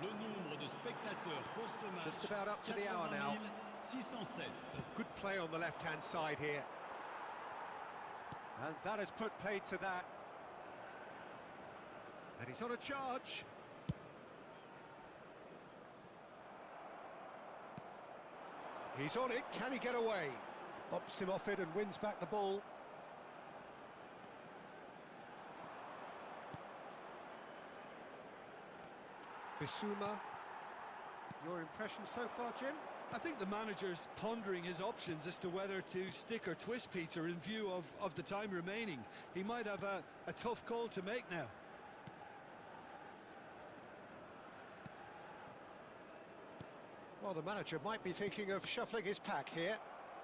Le nombre de spectateurs pour ce match. Just about up to the hour now. 607. Good play on the left-hand side here. And that has put paid to that. And he's on a charge. He's on it. Can he get away? Bumps him off it and wins back the ball. Bissouma. Your impression so far, Jim? I think the manager's pondering his options as to whether to stick or twist Peter in view of the time remaining. He might have a tough call to make now. Well, the manager might be thinking of shuffling his pack here.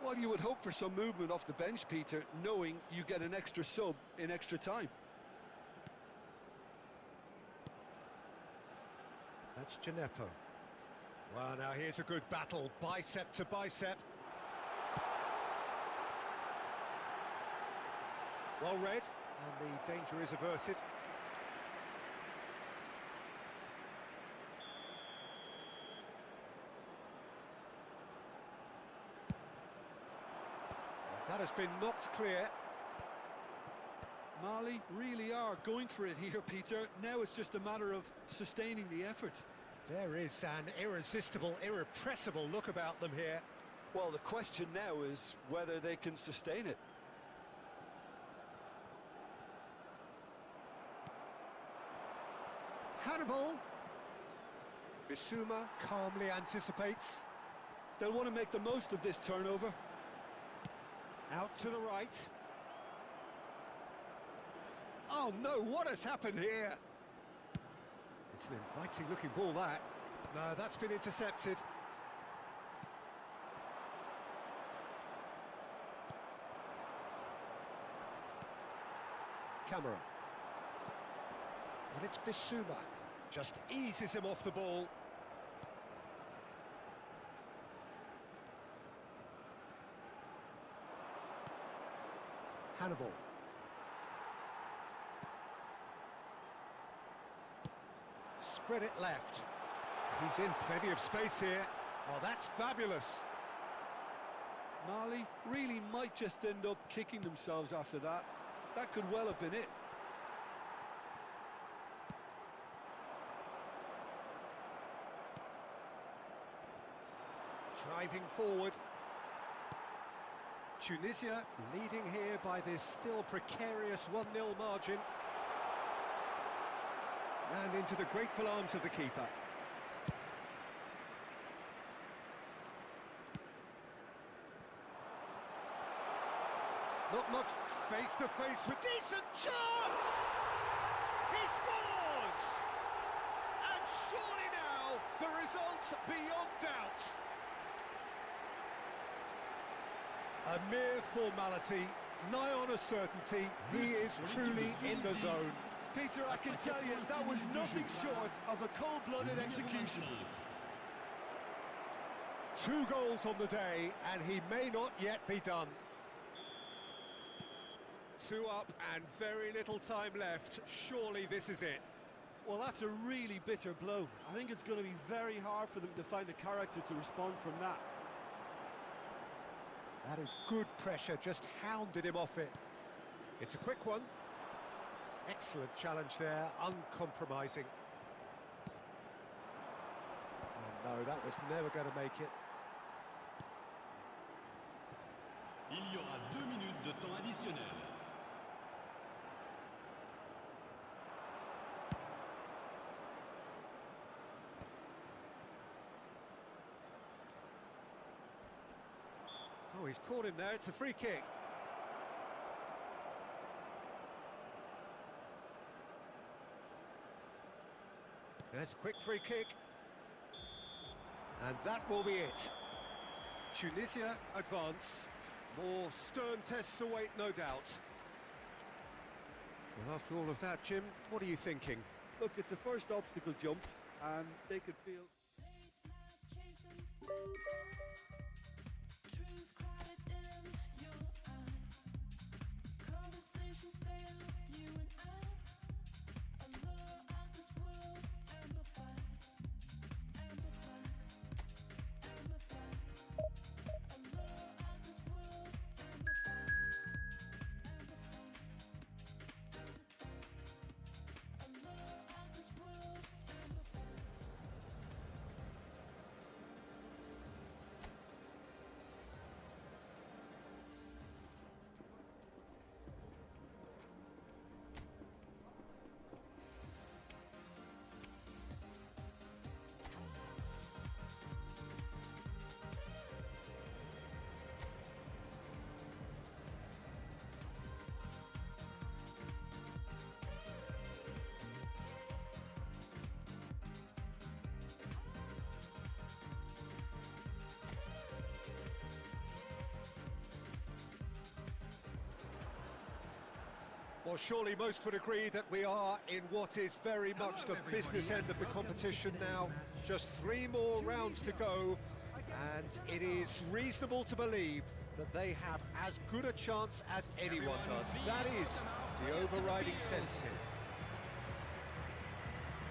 Well, you would hope for some movement off the bench, Peter, knowing you get an extra sub in extra time. That's Gineppo. Well, now here's a good battle, bicep to bicep. Well read, and the danger is averted. That has been knocked clear. Mali really are going for it here, Peter. Now it's just a matter of sustaining the effort. There is an irresistible, irrepressible look about them here. Well, the question now is whether they can sustain it. Hannibal. Bissouma calmly anticipates. They'll want to make the most of this turnover. Out to the right. Oh no, what has happened here? It's an inviting looking ball, that. No, that's been intercepted. Camera. And it's Bissouma. Just eases him off the ball. Hannibal. Spread it left. He's in plenty of space here. Oh, that's fabulous. Mali really might just end up kicking themselves after that. That could well have been it. Driving forward. Tunisia leading here by this still precarious 1-0 margin. And into the grateful arms of the keeper. Not much face-to-face with decent chance! He scores! And surely now, the result beyond doubt. A mere formality, nigh on a certainty, he is truly in the zone. Peter, I can tell you, that was nothing short of a cold-blooded execution. 2 goals on the day, and he may not yet be done. 2 up and very little time left. Surely this is it. Well, that's a really bitter blow. I think it's going to be very hard for them to find the character to respond from that. That is good pressure, just hounded him off it. It's a quick one. Excellent challenge there, uncompromising. Oh no, that was never going to make it. Il y aura 2 minutes de temps additionnel. Oh, he's caught him there, it's a free kick. That's a quick free kick. And that will be it. Tunisia advance. More stern tests await, no doubt. Well, after all of that, Jim, what are you thinking? Look, it's the first obstacle jumped, and they could feel... Well, surely most would agree that we are in what is very much the business end of the competition now. Just 3 more rounds to go, and it is reasonable to believe that they have as good a chance as anyone does. That is the overriding sense here.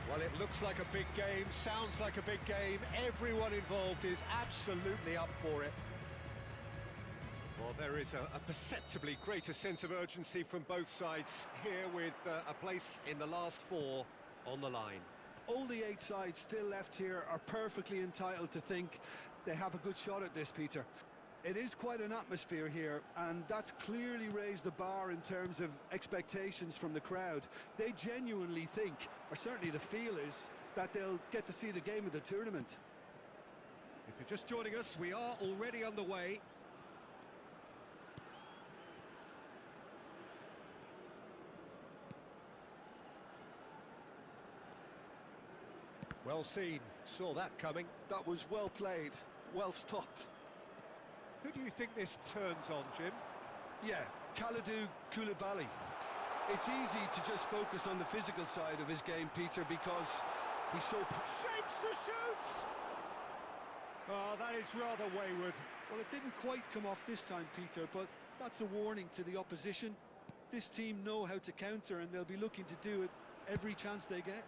Well, it looks like a big game, sounds like a big game. Everyone involved is absolutely up for it. Well, there is a perceptibly greater sense of urgency from both sides here, with a place in the last 4 on the line. All the 8 sides still left here are perfectly entitled to think they have a good shot at this, Peter. It is quite an atmosphere here, and that's clearly raised the bar in terms of expectations from the crowd. They genuinely think, or certainly the feel is, that they'll get to see the game of the tournament. If you're just joining us, we are already underway. Well seen, saw that coming. That was well played, well stopped. Who do you think this turns on, Jim? Yeah, Kalidou Koulibaly. It's easy to just focus on the physical side of his game, Peter, because he's so... Shapes to shoot! Oh, that is rather wayward. Well, it didn't quite come off this time, Peter, but that's a warning to the opposition. This team know how to counter, and they'll be looking to do it every chance they get.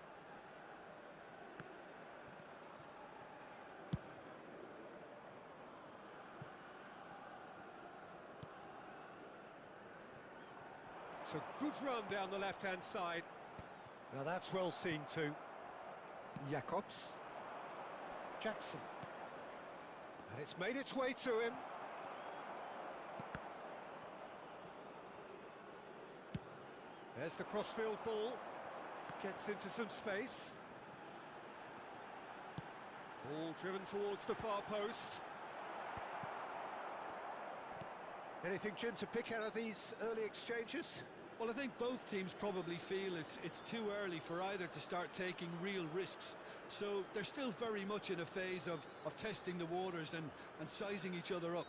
It's a good run down the left-hand side. Now that's well seen too. Jacobs. Jackson. And it's made its way to him. There's the crossfield ball. Gets into some space. Ball driven towards the far post. Anything, Jim, to pick out of these early exchanges? Well, I think both teams probably feel it's too early for either to start taking real risks. So they're still very much in a phase of testing the waters and sizing each other up.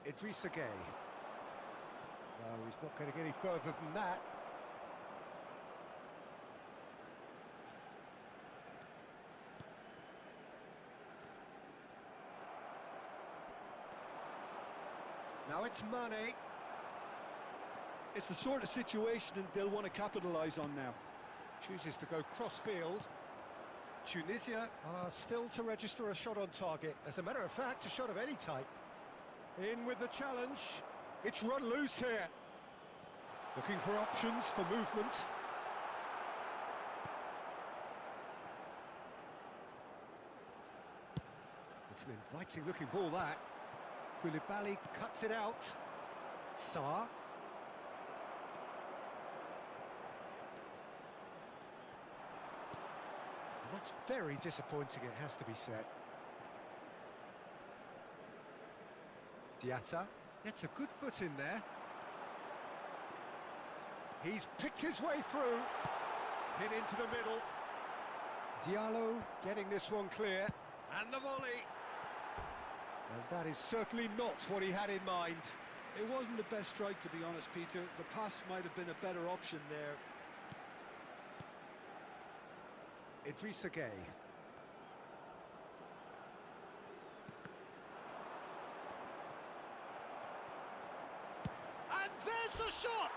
Idrissa Gueye. No, he's not going to get any further than that. Now it's Mane. It's the sort of situation that they'll want to capitalise on now. Chooses to go cross-field. Tunisia are still to register a shot on target. As a matter of fact, a shot of any type. In with the challenge. It's run loose here. Looking for options for movement. It's an inviting looking ball, that. Koulibaly cuts it out. Sarr. And that's very disappointing, it has to be said. Diatta gets a good foot in there. He's picked his way through. Hit into the middle. Diallo getting this one clear. And the volley. And that is certainly not what he had in mind. It wasn't the best strike, to be honest, Peter. The pass might have been a better option there. Idrissa Gueye. And there's the shot!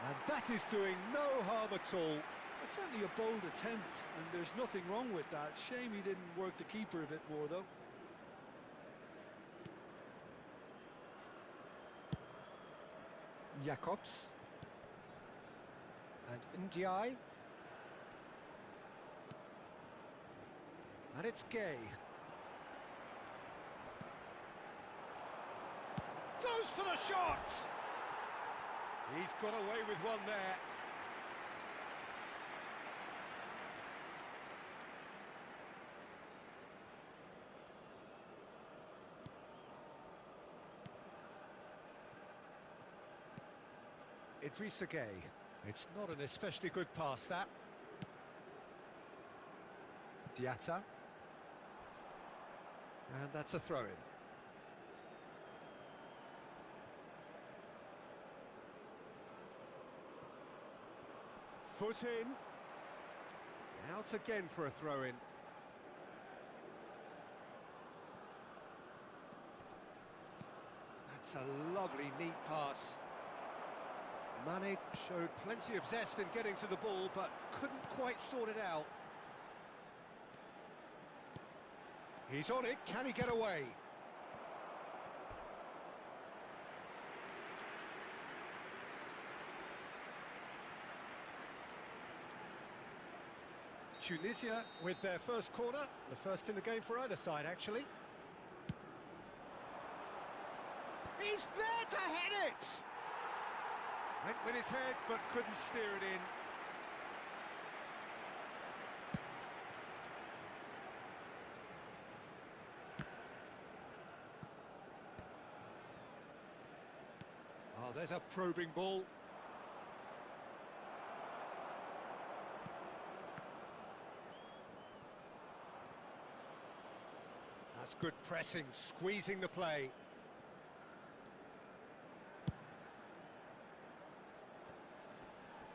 And that is doing no harm at all. It's certainly a bold attempt, and there's nothing wrong with that. Shame he didn't work the keeper a bit more, though. Jacobs. And Ndiaye. And it's Gueye. Goes for the shot! He's got away with one there. Idrissa Gueye. It's not an especially good pass, that. Diatta. And that's a throw-in. Foot in. Out again for a throw-in. That's a lovely, neat pass. Mane showed plenty of zest in getting to the ball, but couldn't quite sort it out. He's on it, can he get away? Tunisia with their first corner, the first in the game for either side, actually. He's there to head it! Went with his head, but couldn't steer it in. Oh, there's a probing ball. That's good pressing, squeezing the play.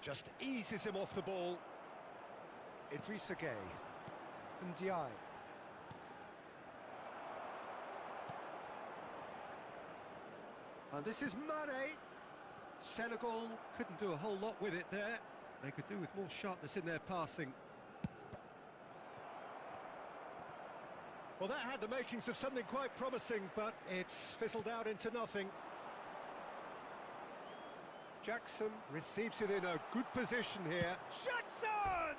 Just eases him off the ball. Idrissa Gueye. Ndiaye. And this is Mane. Senegal couldn't do a whole lot with it there. They could do with more sharpness in their passing. Well, that had the makings of something quite promising, but it's fizzled out into nothing. Jackson receives it in a good position here. Jackson!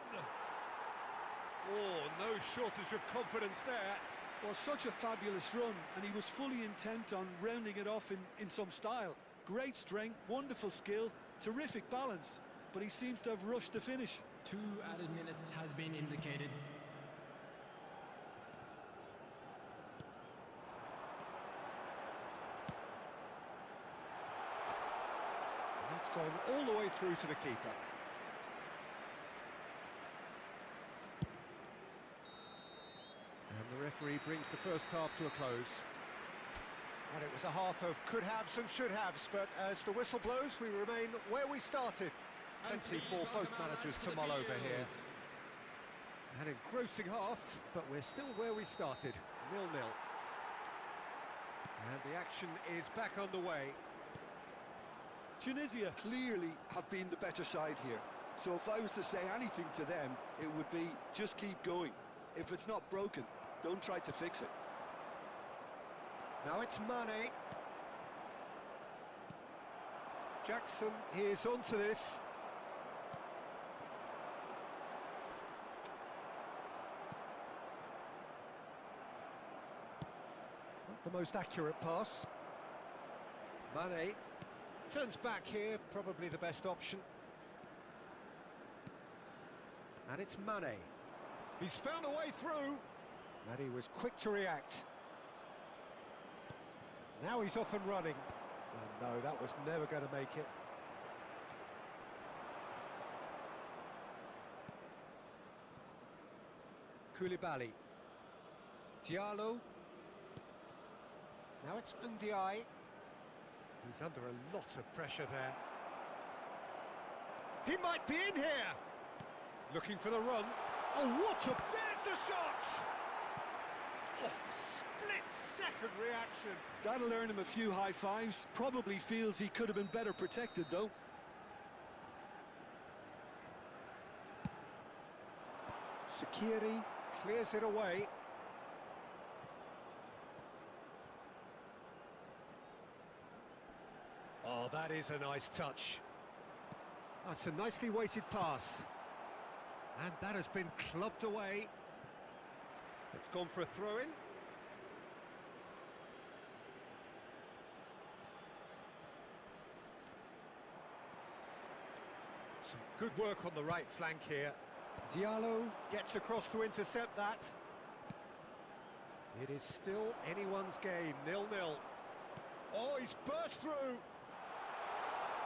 Oh, no shortage of confidence there. Well, such a fabulous run, and he was fully intent on rounding it off in some style. Great strength, wonderful skill, terrific balance, but he seems to have rushed the finish. 2 added minutes has been indicated. It's gone all the way through to the keeper. And the referee brings the first half to a close. And it was a half of could-haves and should-haves, but as the whistle blows, we remain where we started. Plenty for both managers to mull over here. An engrossing half, but we're still where we started, 0-0. And the action is back underway. Tunisia clearly have been the better side here, so if I was to say anything to them, it would be just keep going. If it's not broken, don't try to fix it. Now it's Mane. Jackson is onto this. Not the most accurate pass. Mane turns back here, probably the best option. And it's Mane. He's found a way through. And he was quick to react. Now he's off and running. Well, no, that was never going to make it. Koulibaly. Diallo. Now it's Ndiaye. He's under a lot of pressure there. He might be in here. Looking for the run. Oh, what a... There's the shot! Oh, split-second reaction. That'll earn him a few high fives. Probably feels he could have been better protected, though. Sakiri clears it away. Oh, that is a nice touch. That's a nicely weighted pass. And that has been clubbed away. It's gone for a throw-in. Some good work on the right flank here. Diallo gets across to intercept that. It is still anyone's game, 0-0. Oh, he's burst through.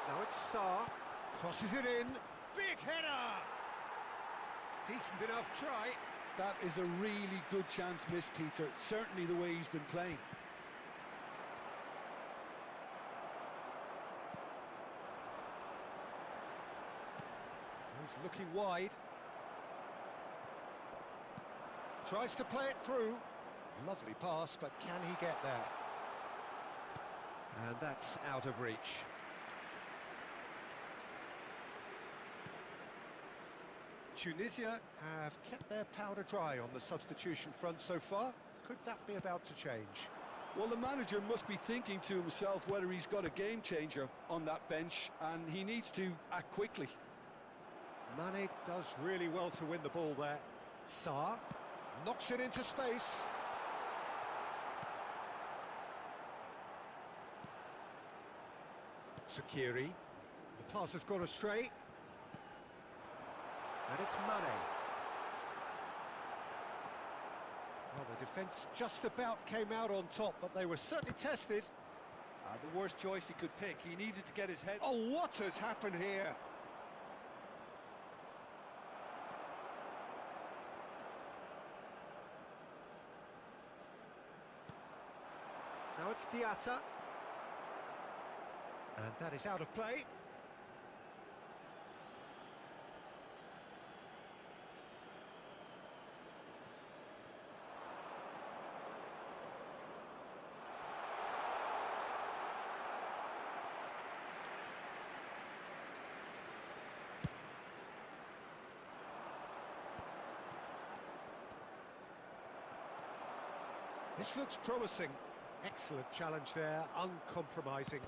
Now it's Sarr. Crosses it in. Big header! Decent enough try. That is a really good chance missed, Peter. Certainly the way he's been playing. He's looking wide. Tries to play it through. Lovely pass, but can he get there? And that's out of reach. Tunisia have kept their powder dry on the substitution front so far. Could that be about to change? Well, the manager must be thinking to himself whether he's got a game changer on that bench, and he needs to act quickly. Mane does really well to win the ball there. Sarr knocks it into space. Sakiri. The pass has gone astray. And it's Mane. Well, the defence just about came out on top, but they were certainly tested. The worst choice he could pick. He needed to get his head... Oh, what has happened here? Now it's Diatta. And that is out of play. This looks promising. Excellent challenge there, uncompromising.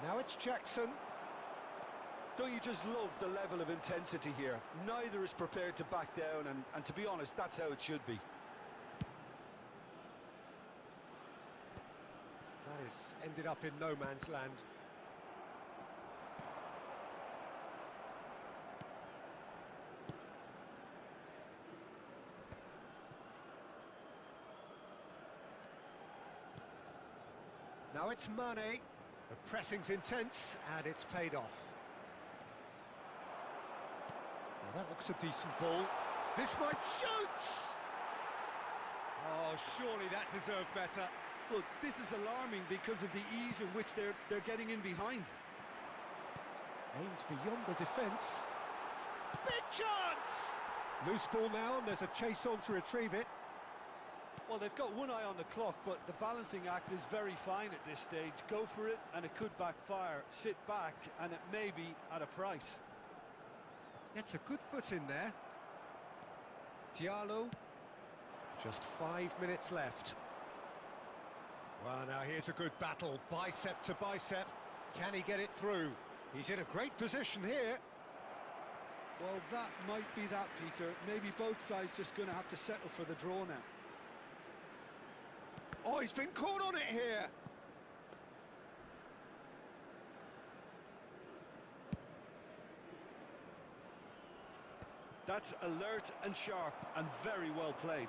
Now it's Jackson. Don't you just love the level of intensity here? Neither is prepared to back down, and to be honest, that's how it should be. That has ended up in no man's land. Now it's Mane. The pressing's intense, and it's paid off. Now that looks a decent ball. This might shoot! Oh, surely that deserved better. Look, this is alarming because of the ease in which they're getting in behind. Aims beyond the defence. Big chance! Loose ball now, and there's a chase on to retrieve it. Well, they've got one eye on the clock, but the balancing act is very fine at this stage. Go for it, and it could backfire. Sit back, and it may be at a price. Gets a good foot in there. Diallo. Just 5 minutes left. Well, now here's a good battle, bicep to bicep. Can he get it through? He's in a great position here. Well, that might be that, Peter. Maybe both sides just going to have to settle for the draw now. Oh, he's been caught on it here. That's alert and sharp and very well played.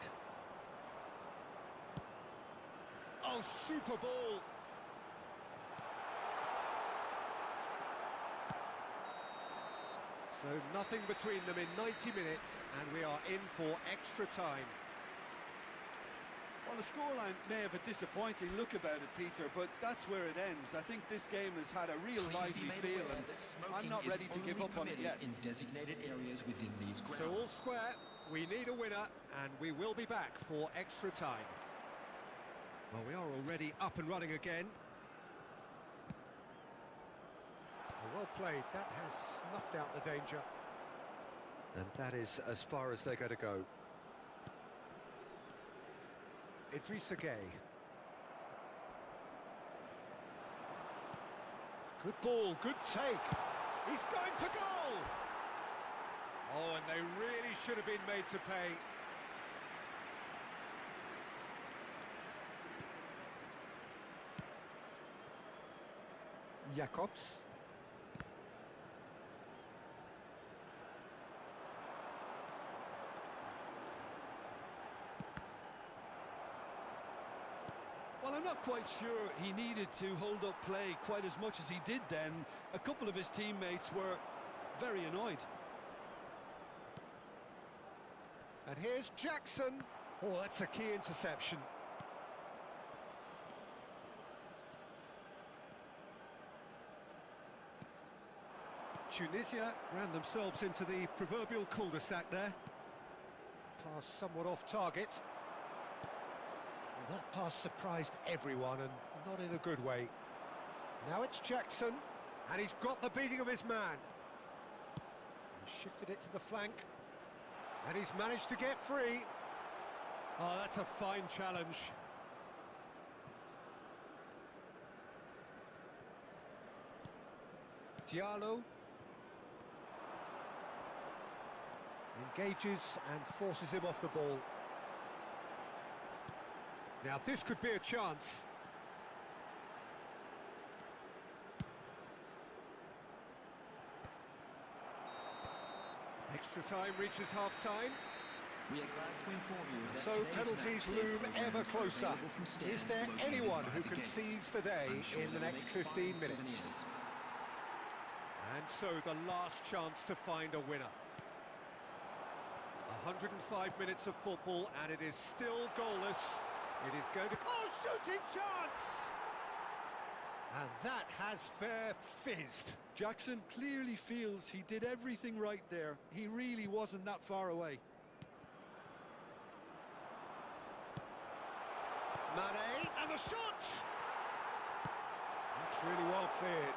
Oh, super ball. So nothing between them in 90 minutes, and we are in for extra time. Well, the scoreline may have a disappointing look about it, Peter, but that's where it ends. I think this game has had a real lively feel, and I'm not ready to give up on it yet. In designated areas within these grounds. So all square, we need a winner, and we will be back for extra time. Well, we are already up and running again. Well played, that has snuffed out the danger. And that is as far as they're going to go. Idrissa Gueye. Good ball, good take. He's going for goal! Oh, and they really should have been made to pay. Jacobs. Well, I'm not quite sure he needed to hold up play quite as much as he did then. A couple of his teammates were very annoyed. And here's Jackson. Oh, that's a key interception. Tunisia ran themselves into the proverbial cul-de-sac there. Pass somewhat off target. Well, that pass surprised everyone, and not in a good way. Now it's Jackson, and he's got the beating of his man. He shifted it to the flank, and he's managed to get free. Oh, that's a fine challenge. Diallo engages and forces him off the ball. Now this could be a chance. Extra time reaches half-time. We are glad to inform you that So today's penalties match loom is ever closer. available from stands Is there located anyone by who the can gate. seize the day I'm sure in the they'll next make 15 fine minutes? souvenirs. And so the last chance to find a winner. 105 minutes of football and it is still goalless. It is going to... Oh, shooting chance! And that has fair fizzed. Jackson clearly feels he did everything right there. He really wasn't that far away. Mane, and the shot! That's really well cleared.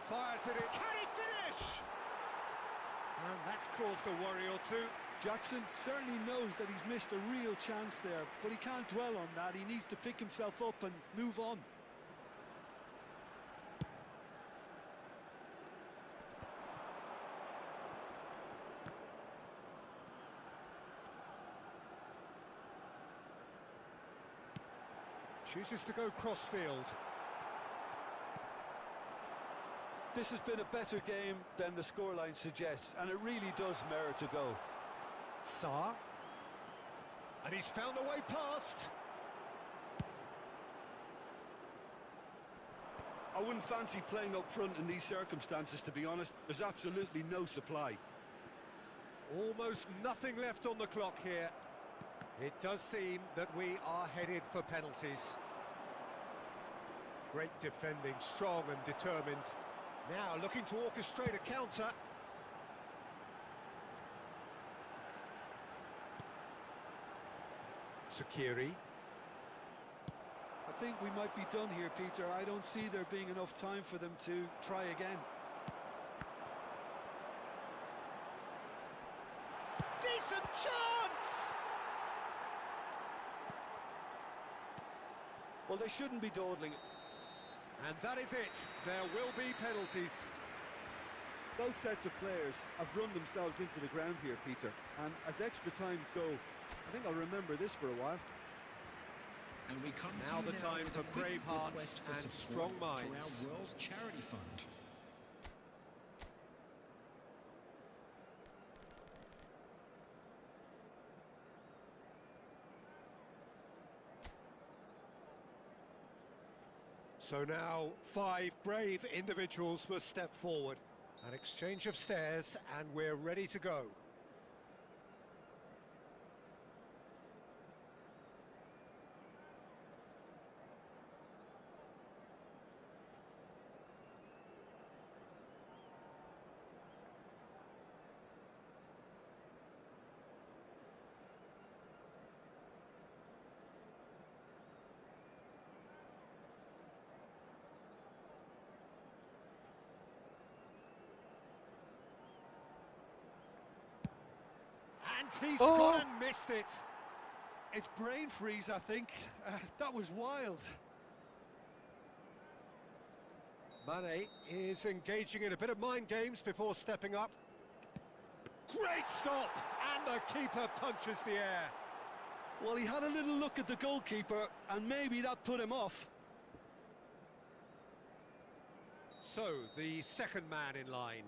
Fires it in. Can he finish? And that's caused a worry or two. Jackson certainly knows that he's missed a real chance there, but he can't dwell on that. He needs to pick himself up and move on. Chooses to go crossfield. This has been a better game than the scoreline suggests, and it really does merit a go. Sarr. And he's found a way past. I wouldn't fancy playing up front in these circumstances, to be honest. There's absolutely no supply. Almost nothing left on the clock here. It does seem that we are headed for penalties. Great defending, strong and determined. Now looking to orchestrate a counter. Sakiri. I think we might be done here, Peter. I don't see there being enough time for them to try again. Decent chance! Well, they shouldn't be dawdling. And that is it. There will be penalties. Both sets of players have run themselves into the ground here, Peter. And as extra times go, I think I'll remember this for a while. And we come Now to the you time with for a quick brave hearts request for and support strong for minds. our World Charity Fund. So now 5 brave individuals must step forward. An exchange of stares and we're ready to go. And he's gone and missed it. It's brain freeze, I think. That was wild. Mane is engaging in a bit of mind games before stepping up. Great stop! And the keeper punches the air. Well, he had a little look at the goalkeeper, and maybe that put him off. So, the second man in line.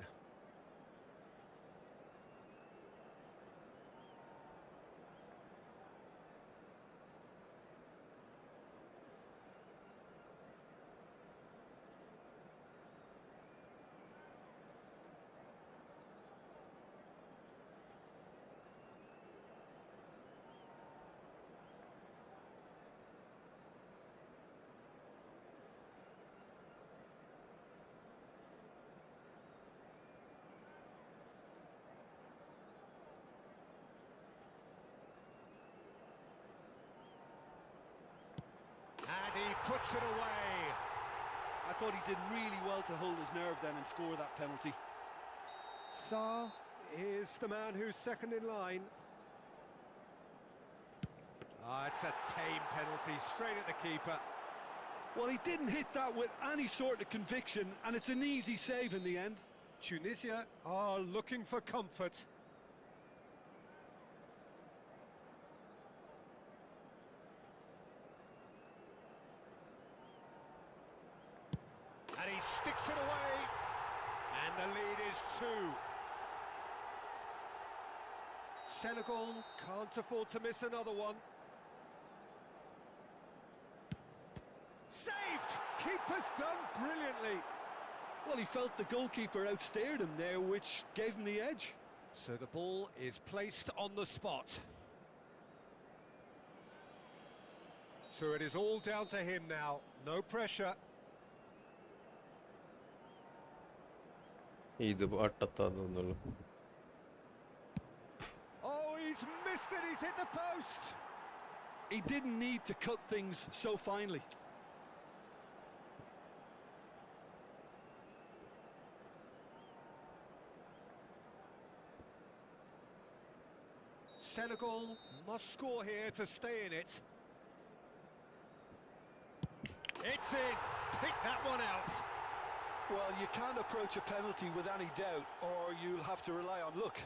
puts it away. I thought he did really well to hold his nerve then and score that penalty. Sarr is the man who's second in line. Ah, it's a tame penalty, straight at the keeper. Well, he didn't hit that with any sort of conviction, and it's an easy save in the end. Tunisia are looking for comfort. And he sticks it away. And the lead is 2. Senegal can't afford to miss another one. Saved! Keeper's done brilliantly. Well, he felt the goalkeeper outstared him there, which gave him the edge. So the ball is placed on the spot. So it is all down to him now. No pressure. ഇത് അട്ടത്താന്ന് തോന്നുന്നു. Oh, he's missed it. He's hit the post. He didn't need to cut things so finely. Senegal must score here to stay in it. It's in. Pick that one out. Well, you can't approach a penalty with any doubt, or you'll have to rely on luck.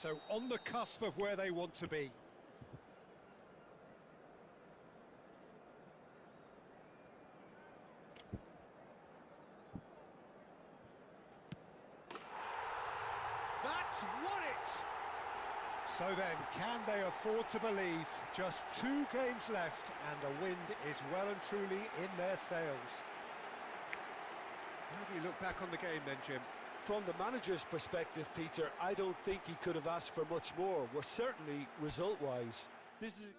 So on the cusp of where they want to be. That's won it! So then, can they afford to believe? Just 2 games left and the wind is well and truly in their sails. How do you look back on the game then, Jim? From the manager's perspective, Peter, I don't think he could have asked for much more. Well, certainly result-wise. This is...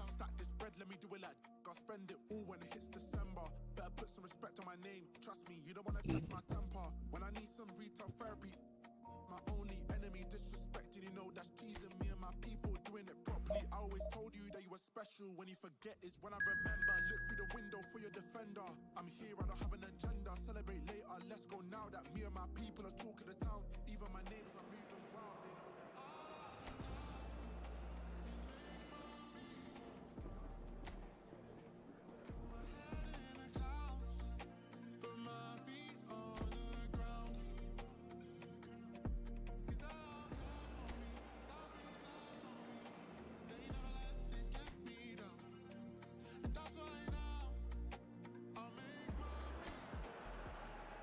Stack this bread, let me do it like I'll spend it all when it hits December. Better put some respect on my name. Trust me, you don't wanna test my temper. When I need some retail therapy, my only enemy disrespecting, you know that's teasing me and my people doing it properly. I always told you that you were special. When you forget is when I remember. Look through the window for your defender. I'm here, I don't have an agenda. Celebrate later, let's go now that me and my people are talking the town. Even my neighbors are moving wild, they know that.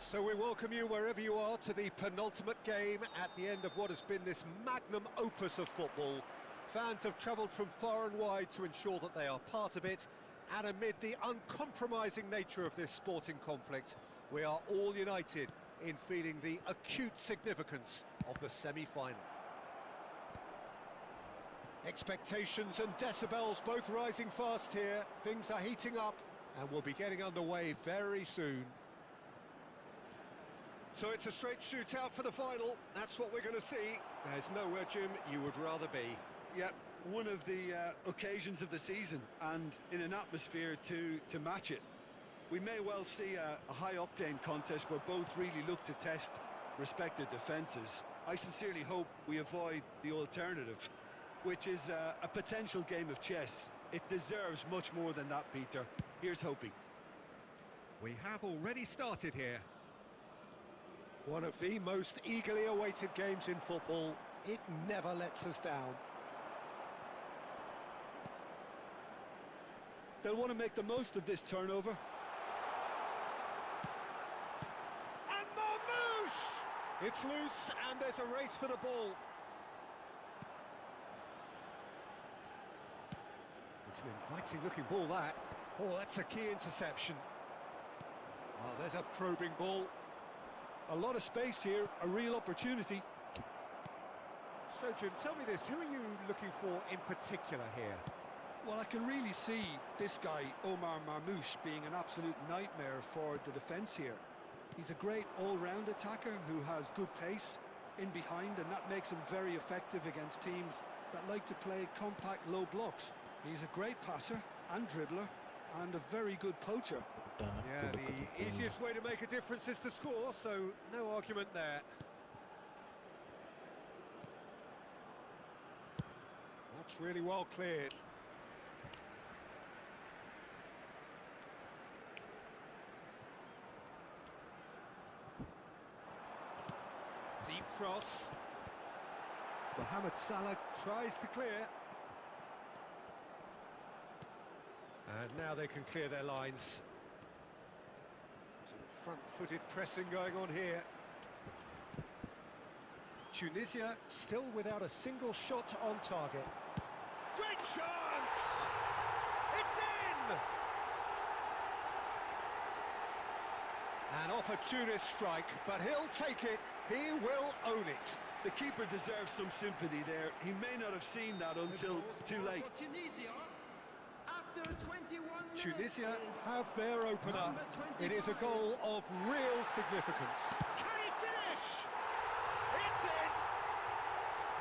So we welcome you wherever you are to the penultimate game at the end of what has been this magnum opus of football. Fans have travelled from far and wide to ensure that they are part of it, and amid the uncompromising nature of this sporting conflict, we are all united in feeling the acute significance of the semi-final. Expectations and decibels both rising fast here. Things are heating up and we'll be getting underway very soon. So it's a straight shootout for the final. That's what we're going to see. There's nowhere, Jim, you would rather be. Yeah, one of the occasions of the season, and in an atmosphere to match it. We may well see a high-octane contest where both really look to test respective defences. I sincerely hope we avoid the alternative, which is a potential game of chess. It deserves much more than that, Peter. Here's hoping. We have already started here. One of the most eagerly awaited games in football. It never lets us down. They'll want to make the most of this turnover. And Marmouche! It's loose and there's a race for the ball. It's an inviting looking ball, that. Oh, that's a key interception. Oh, there's a probing ball. A lot of space here, a real opportunity. So, Jim, tell me this, who are you looking for in particular here? Well, I can really see this guy, Omar Marmoush, being an absolute nightmare for the defence here. He's a great all-round attacker who has good pace in behind, and that makes him very effective against teams that like to play compact low blocks. He's a great passer and dribbler and a very good poacher. Yeah, the easiest way to make a difference is to score, so no argument there. That's really well cleared. Deep cross. Mohamed Salah tries to clear. And now they can clear their lines. Some front-footed pressing going on here. Tunisia still without a single shot on target. Great chance! It's in! An opportunist strike, but he'll take it. He will own it. The keeper deserves some sympathy there. He may not have seen that until too late. For Tunisia, after 21 minutes, Tunisia is have their opener. number It is a 25. goal of real significance. Can he finish? It's in!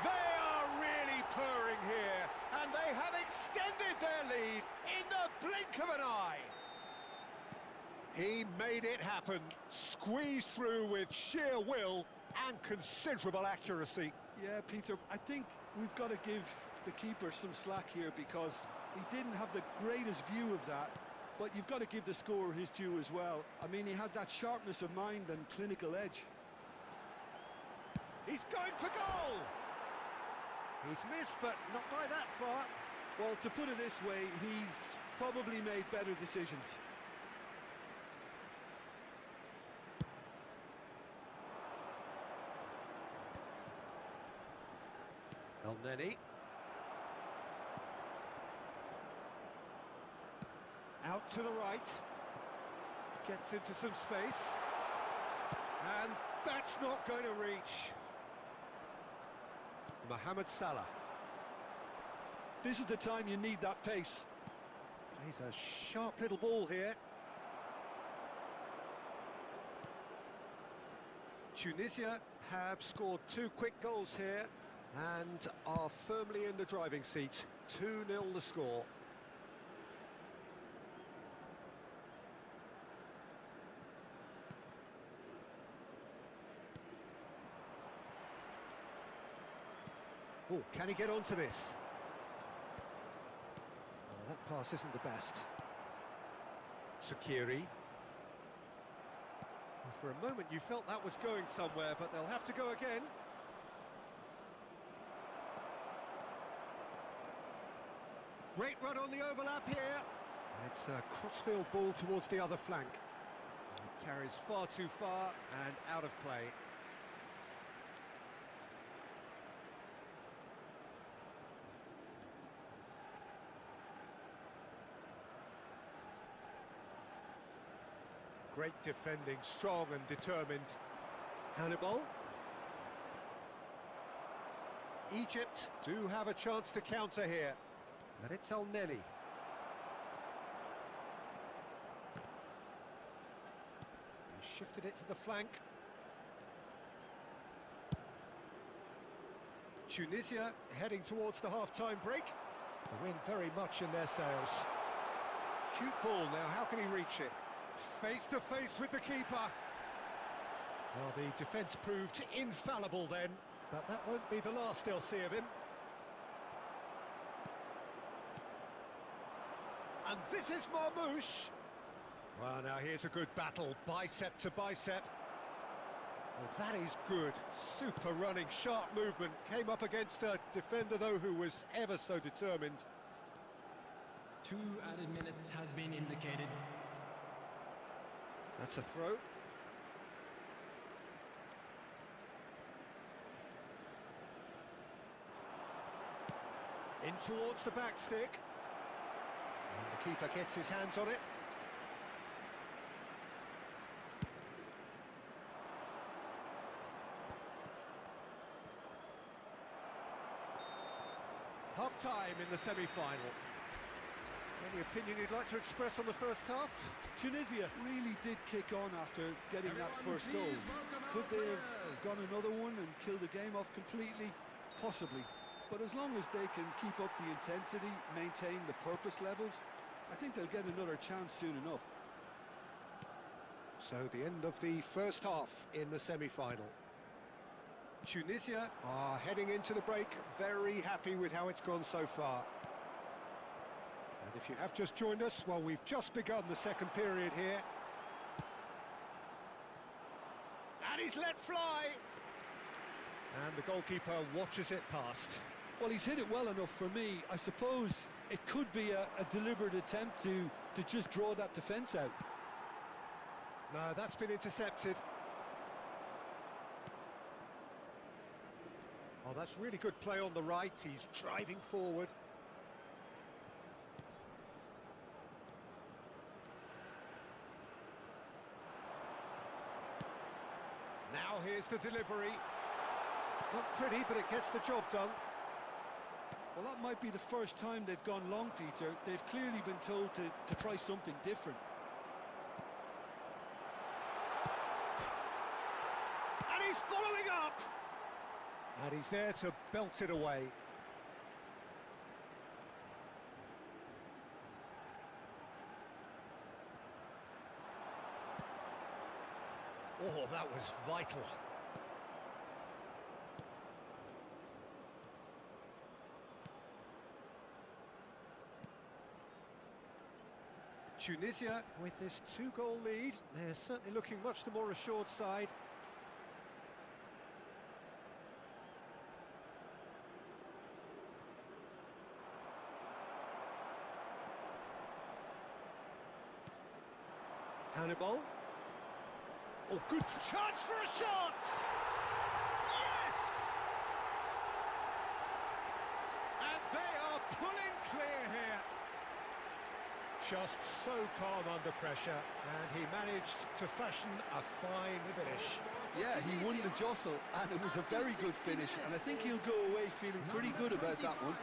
They are really purring here, and they have extended their lead in the blink of an eye. He made it happen, squeezed through with sheer will and considerable accuracy. Yeah, Peter, I think we've got to give the keeper some slack here because he didn't have the greatest view of that, but you've got to give the scorer his due as well. I mean, he had that sharpness of mind and clinical edge. He's going for goal! He's missed, but not by that far. Well, to put it this way, he's probably made better decisions. El Neni. Out to the right. Gets into some space. And that's not going to reach. Mohamed Salah. This is the time you need that pace. Plays a sharp little ball here. Tunisia have scored 2 quick goals here and are firmly in the driving seat. 2-0 the score. Oh, can he get onto this? Oh, that pass isn't the best. Sakiri. For a moment you felt that was going somewhere, but they'll have to go again. Great run on the overlap here. And it's a crossfield ball towards the other flank. It carries far too far and out of play. Great defending, strong and determined. Hannibal. Egypt do have a chance to counter here. And it's El Neni. He shifted it to the flank. Tunisia heading towards the half-time break. The wind very much in their sails. Cute ball now, how can he reach it? Face to face with the keeper. Well, the defence proved infallible then, but that won't be the last they'll see of him. And this is Marmoush. Well, now here's a good battle, bicep to bicep. Well, that is good. Super running, sharp movement. Came up against a defender, though, who was ever so determined. 2 added minutes has been indicated. That's a throw. In towards the back stick. And the keeper gets his hands on it. Half-time in the semi-final. Any opinion you'd like to express on the first half? Tunisia really did kick on after getting that Everyone, first goal. please welcome our Could they have players. gone another one and killed the game off completely? Possibly. But as long as they can keep up the intensity, maintain the purpose levels, I think they'll get another chance soon enough. So the end of the first half in the semi-final. Tunisia are heading into the break very happy with how it's gone so far. And if you have just joined us, well, we've just begun the second period here. And he's let fly. And the goalkeeper watches it past. Well, he's hit it well enough for me. I suppose it could be a deliberate attempt to just draw that defence out. No, that's been intercepted. Oh, that's really good play on the right. He's driving forward. Now here's the delivery. Not pretty, but it gets the job done. Well, that might be the first time they've gone long, Peter. They've clearly been told to try something different. And he's following up! And he's there to belt it away. Oh, that was vital. Tunisia, with this 2-goal lead, they're certainly looking much the more assured side. Hannibal. Oh, good chance for a shot! Yes! And they are pulling clear here. Just so calm under pressure, and he managed to fashion a fine finish. Yeah, he won the jostle, and it was a very good finish, and I think he'll go away feeling pretty good about that one.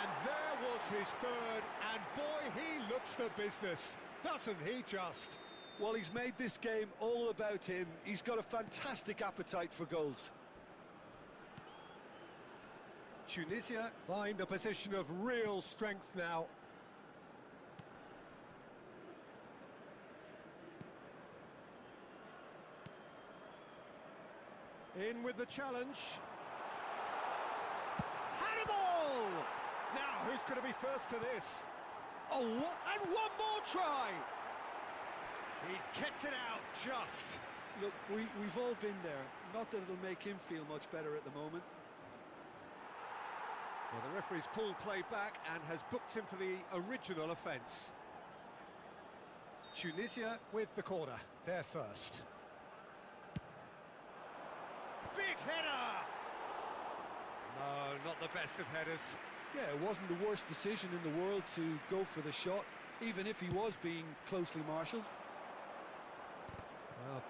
And there was his third, and boy, he looks the business, doesn't he just? Well, he's made this game all about him. He's got a fantastic appetite for goals. Tunisia find a position of real strength now. In with the challenge. Hannibal! Now, who's going to be first to this? Oh, what? And one more try! He's kept it out, just. Look, we've all been there. Not that it'll make him feel much better at the moment. Well, the referee's pulled play back and has booked him for the original offence. Tunisia with the corner, they're first. Big header! No, not the best of headers. Yeah, it wasn't the worst decision in the world to go for the shot, even if he was being closely marshalled.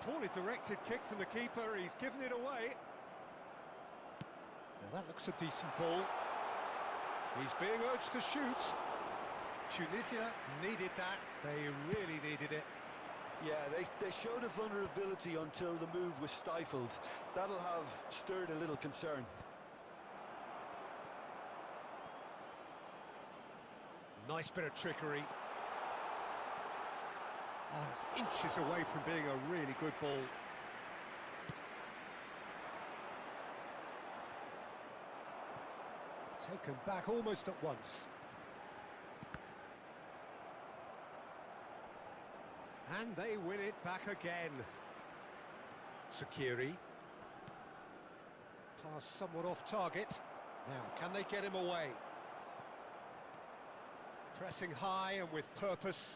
Poorly directed kick from the keeper, he's given it away. Now that looks a decent ball. He's being urged to shoot. Tunisia needed that, they really needed it. Yeah, they showed a vulnerability until the move was stifled. That'll have stirred a little concern. Nice bit of trickery. Oh, it's inches away from being a really good ball. Taken back almost at once. And they win it back again. Sakiri. Pass somewhat off target. Now, can they get him away? Pressing high and with purpose.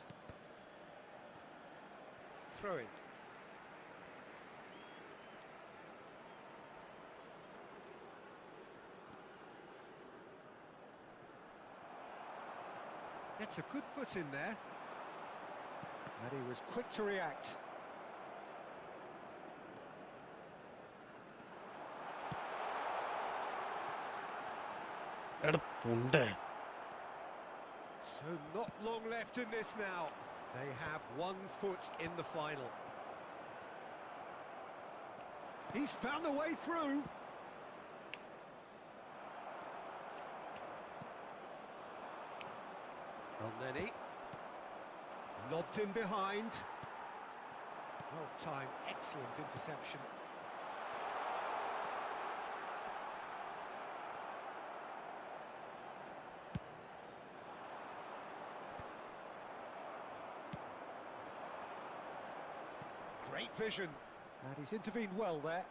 Throw-in. Gets a good foot in there. And he was quick to react. എടാ പുണ്ടേ So not long left in this now. They have 1 foot in the final. He's found a way through. Elneny. Lobbed in behind. Well timed, excellent interception. Great vision, and he's intervened well there.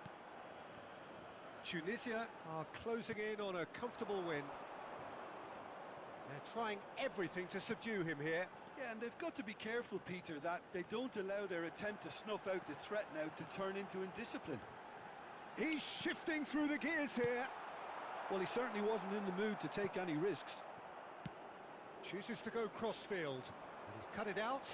Tunisia are closing in on a comfortable win. They're trying everything to subdue him here. Yeah, and they've got to be careful, Peter, that they don't allow their attempt to snuff out the threat now to turn into indiscipline. He's shifting through the gears here. Well, he certainly wasn't in the mood to take any risks. Chooses to go crossfield, and he's cut it out.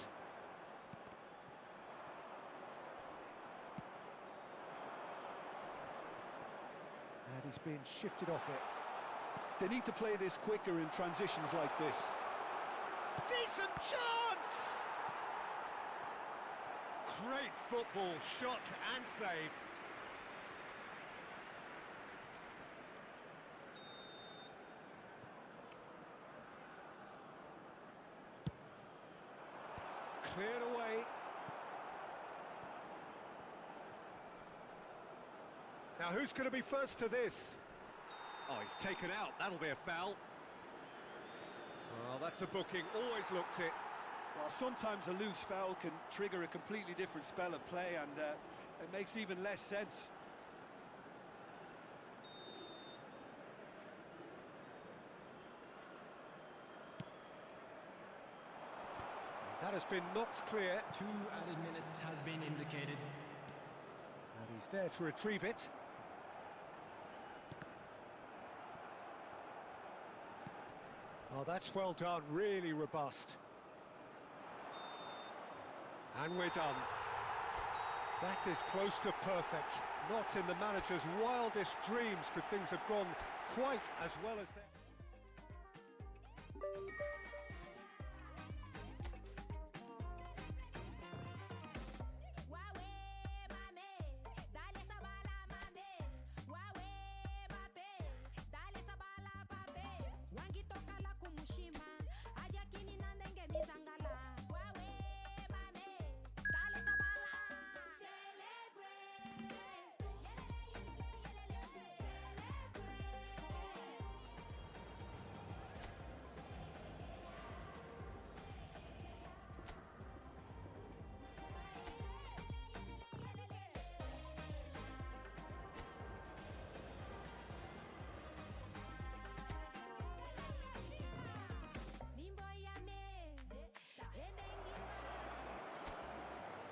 And he's been shifted off it. They need to play this quicker in transitions like this. Decent chance! Great football, shot and save. Cleared away. Now who's going to be first to this? Oh, he's taken out. That'll be a foul. Well, that's a booking. Always looked it. Well, sometimes a loose foul can trigger a completely different spell of play, and it makes even less sense. That has been knocked clear. 2 added minutes has been indicated. And he's there to retrieve it. Oh, that's well done, really robust. And we're done. That is close to perfect. Not in the manager's wildest dreams could things have gone quite as well as that.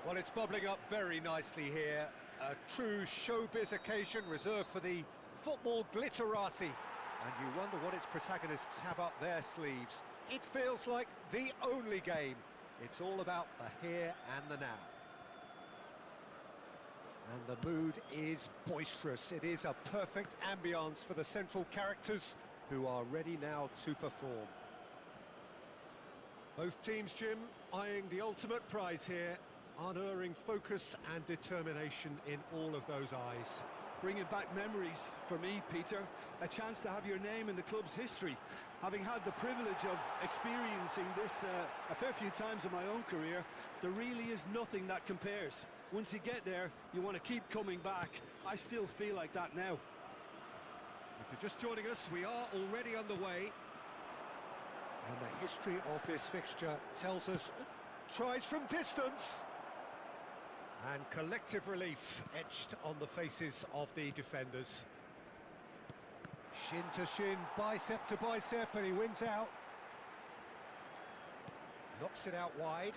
Well, it's bubbling up very nicely here. A true showbiz occasion reserved for the football glitterati. And you wonder what its protagonists have up their sleeves. It feels like the only game. It's all about the here and the now. And the mood is boisterous. It is a perfect ambience for the central characters who are ready now to perform. Both teams, Jim, eyeing the ultimate prize here. Unerring focus and determination in all of those eyes. Bringing back memories for me, Peter. A chance to have your name in the club's history. Having had the privilege of experiencing this a fair few times in my own career, there really is nothing that compares. Once you get there, you want to keep coming back. I still feel like that now. If you're just joining us, we are already underway. And the history of this fixture tells us, tries from distance. And collective relief etched on the faces of the defenders. Shin to shin, bicep to bicep, and he wins out. Knocks it out wide.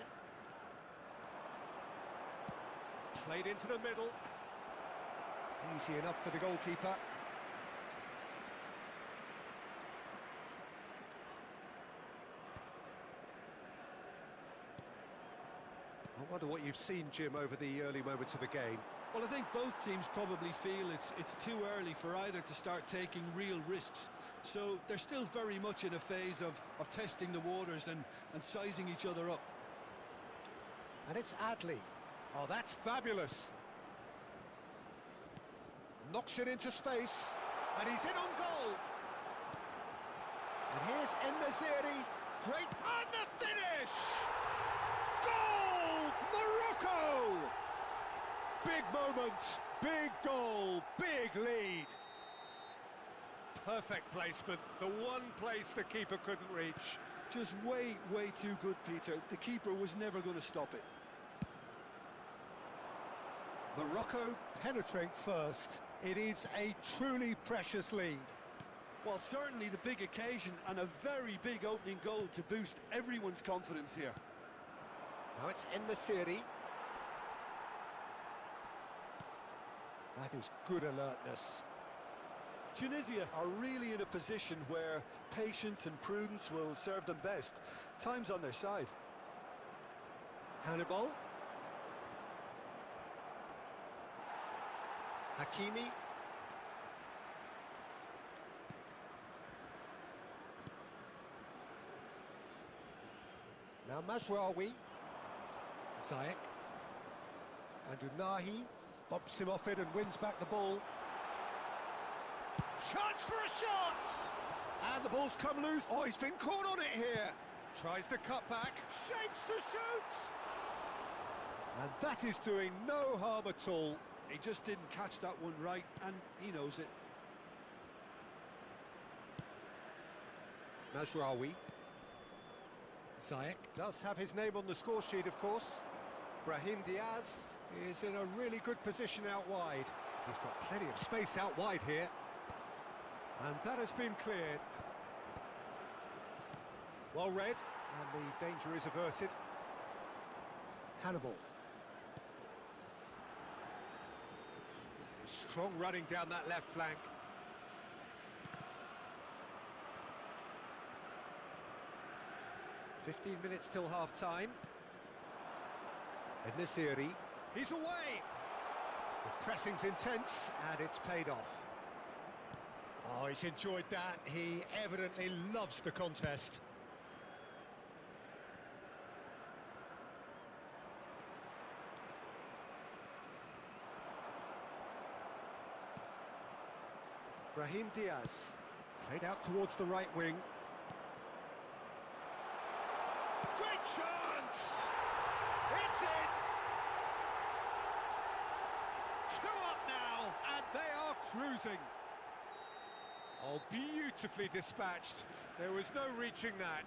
Played into the middle. Easy enough for the goalkeeper. I wonder what you've seen, Jim, over the early moments of the game. Well, I think both teams probably feel it's too early for either to start taking real risks. So they're still very much in a phase of testing the waters and sizing each other up. And it's Adley. Oh, that's fabulous. Knocks it into space. And he's in on goal. And here's En-Nesyri. Great, and the finish! Goal! Morocco! Big moment, big goal, big lead. Perfect placement, the one place the keeper couldn't reach. Just way too good, Peter. The keeper was never going to stop it. Morocco penetrate first. It is a truly precious lead. Well, certainly the big occasion and a very big opening goal to boost everyone's confidence here. Now it's En-Nesyri. That is good alertness. Tunisia are really in a position where patience and prudence will serve them best. Time's on their side. Hannibal. Hakimi. Now Mazraoui. Ziyech. And Unahi bumps him off it and wins back the ball. Chance for a shot! And the ball's come loose. Oh, he's been caught on it here. Tries to cut back. Shapes to shoot! And that is doing no harm at all. He just didn't catch that one right, and he knows it. Mazraoui. Ziyech does have his name on the score sheet, of course. Brahim Diaz is in a really good position out wide. He's got plenty of space out wide here. And that has been cleared. Well read, and the danger is averted. Hannibal. Strong running down that left flank. "15 minutes till half-time. En-Nesyri. He's away! The pressing's intense, and it's paid off. Oh, he's enjoyed that. He evidently loves the contest. Brahim Diaz. Played out towards the right wing. Great chance! It's in! 2 up now, and they are cruising. Oh, beautifully dispatched. There was no reaching that.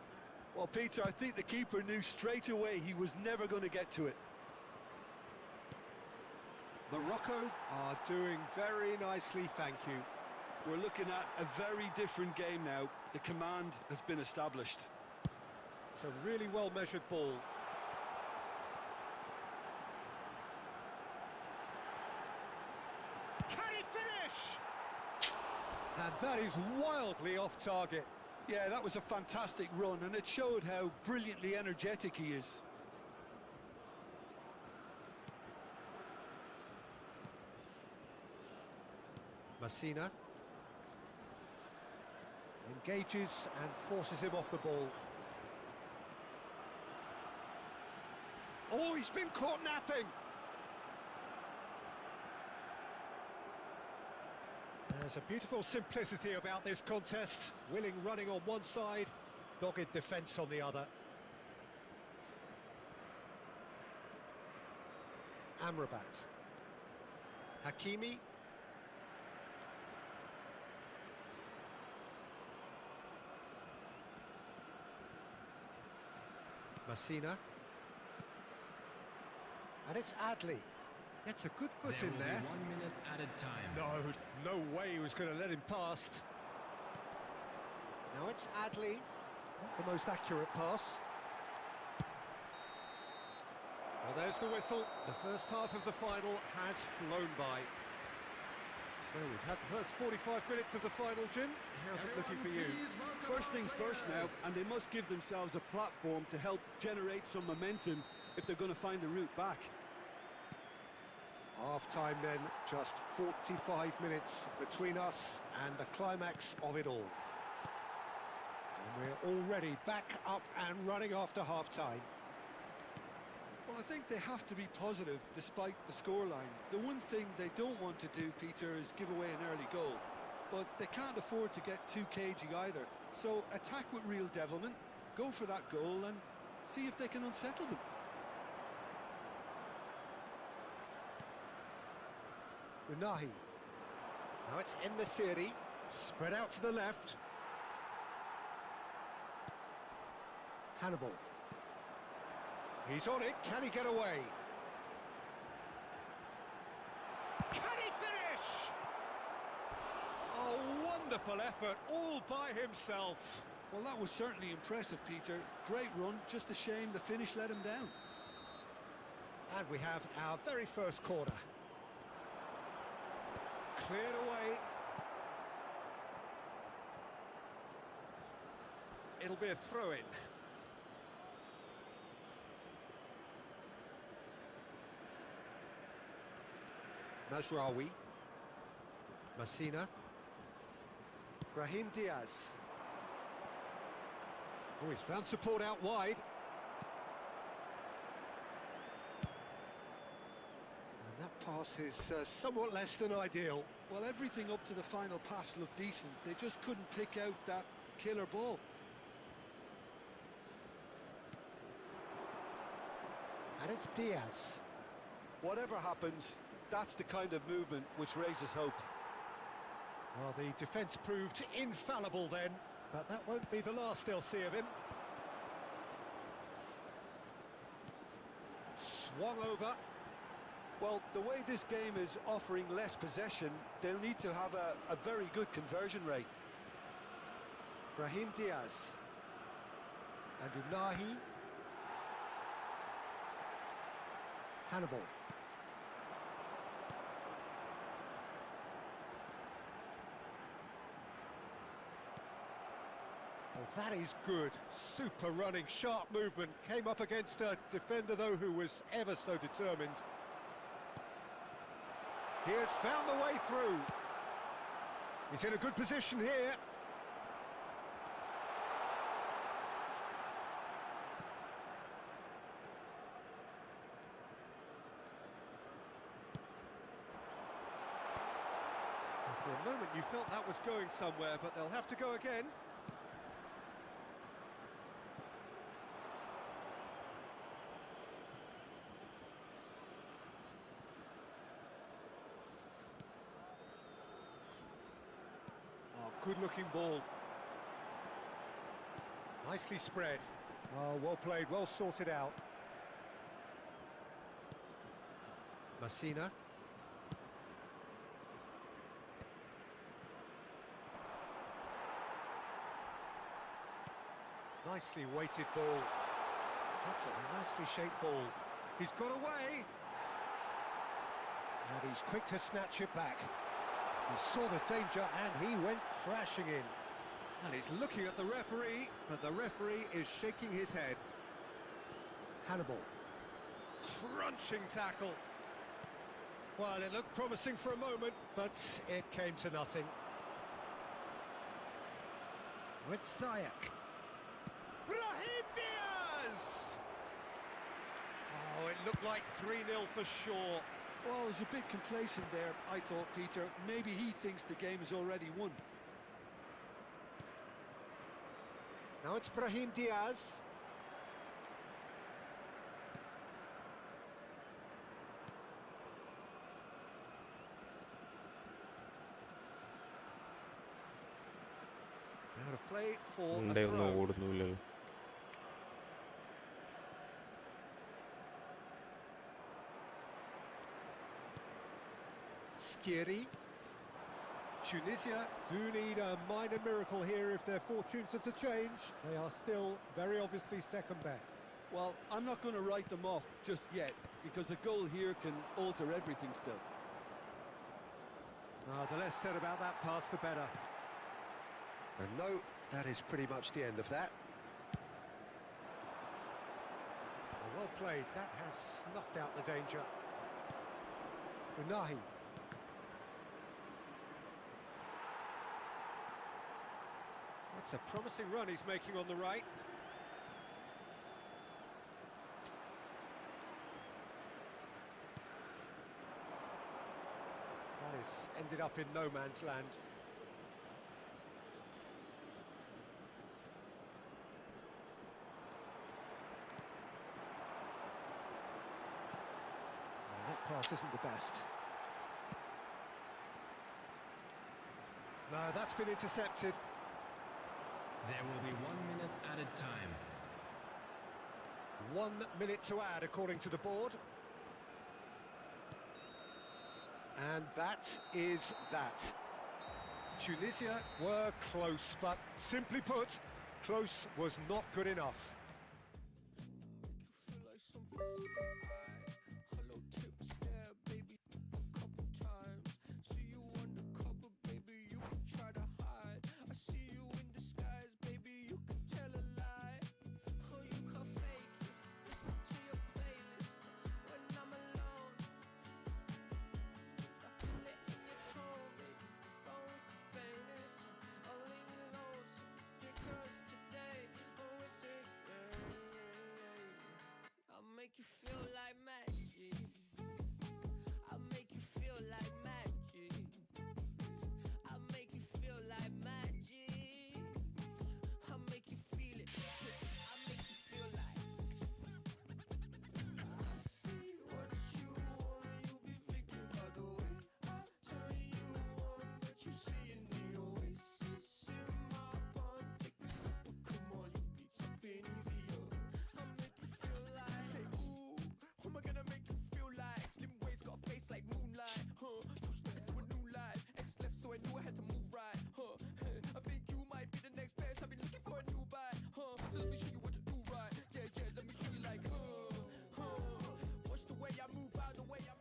Well, Peter, I think the keeper knew straight away he was never going to get to it. Morocco are doing very nicely, thank you. We're looking at a very different game now. The command has been established. It's a really well-measured ball. Can he finish? And that is wildly off target. Yeah, that was a fantastic run, and it showed how brilliantly energetic he is. Messina engages and forces him off the ball. Oh, he's been caught napping. There's a beautiful simplicity about this contest. Willing running on one side, dogged defence on the other. Amrabat. Hakimi. Messina. And it's Adley. Gets a good foot in there. 1 minute added time. No way he was going to let him past. Now it's Adley. Not the most accurate pass. Well, there's the whistle. The first half of the final has flown by. So we've had the first 45 minutes of the final, Jim. How's it looking for you? First things first now, and they must give themselves a platform to help generate some momentum if they're going to find a route back. Half-time then, just 45 minutes between us and the climax of it all. And we're already back up and running after half-time. Well, I think they have to be positive despite the scoreline. The one thing they don't want to do, Peter, is give away an early goal. But they can't afford to get too cagey either. So attack with real devilment, go for that goal and see if they can unsettle them. Unahi. Now it's in the Siri, spread out to the left. Hannibal. He's on it, can he get away? Can he finish? Oh, wonderful effort, all by himself. Well, that was certainly impressive, Peter. Great run, just a shame the finish let him down. And we have our very first corner. Cleared away. It'll be a throw-in. Mazraoui. Messina. Brahim Diaz. Oh, he's found support out wide. And that pass is somewhat less than ideal. Well, everything up to the final pass looked decent. They just couldn't pick out that killer ball. And it's Diaz. Whatever happens, that's the kind of movement which raises hope. Well, the defence proved infallible then, but that won't be the last they'll see of him. Swung over. Well, the way this game is offering less possession, they'll need to have a very good conversion rate. Brahim Diaz. And Unahi. Hannibal. Well, that is good. Super running, sharp movement. Came up against a defender, though, who was ever so determined. He has found the way through. He's in a good position here. For a moment you felt that was going somewhere, but they'll have to go again. Oh, good-looking ball. Nicely spread. Oh, well played, well sorted out. Messina. Nicely weighted ball. That's a nicely shaped ball. He's got away. And he's quick to snatch it back. He saw the danger and he went crashing in. And he's looking at the referee, but the referee is shaking his head. Hannibal. Crunching tackle. Well, it looked promising for a moment, but it came to nothing. With Sayak. Brahim Diaz! Oh, it looked like 3-0 for sure. Well, he's a bit complacent there, I thought, Peter. Maybe he thinks the game is already won. Now it's Brahim Diaz. Out of play for a ഉണ്ടേ ഒന്നും throw. ഓടുന്നില്ലല്ലോ. Skiri. Tunisia do need a minor miracle here if their fortunes are to change. They are still very obviously second best. Well, I'm not going to write them off just yet, because a goal here can alter everything still. The less said about that pass, the better. And no, that is pretty much the end of that. Well played, that has snuffed out the danger. Unahi. That's a promising run he's making on the right. That has ended up in no man's land. That pass isn't the best. No, that's been intercepted. There will be 1 minute added time. 1 minute to add, according to the board. And that is that. Tunisia were close, but simply put, close was not good enough. Make you feel like magic. I'll make you feel like magic. I'll make you feel like magic. I'll make you feel it. I'll make you feel like I see what you want. You be thinking about the way I turn you on. That you see in the oasis in my pond. Take a sip, come on, you need something easier. I'll make you feel like, hey, ooh, who am I gonna make you feel like? Slim waist got a face like moonlight, huh? Two steps to a new life. X left, so I knew I had to move right, huh? I think you might be the next best. I've been looking for a new buy, huh? So let me show you what to do right. Yeah, yeah, let me show you like, watch the way I move out, the way I.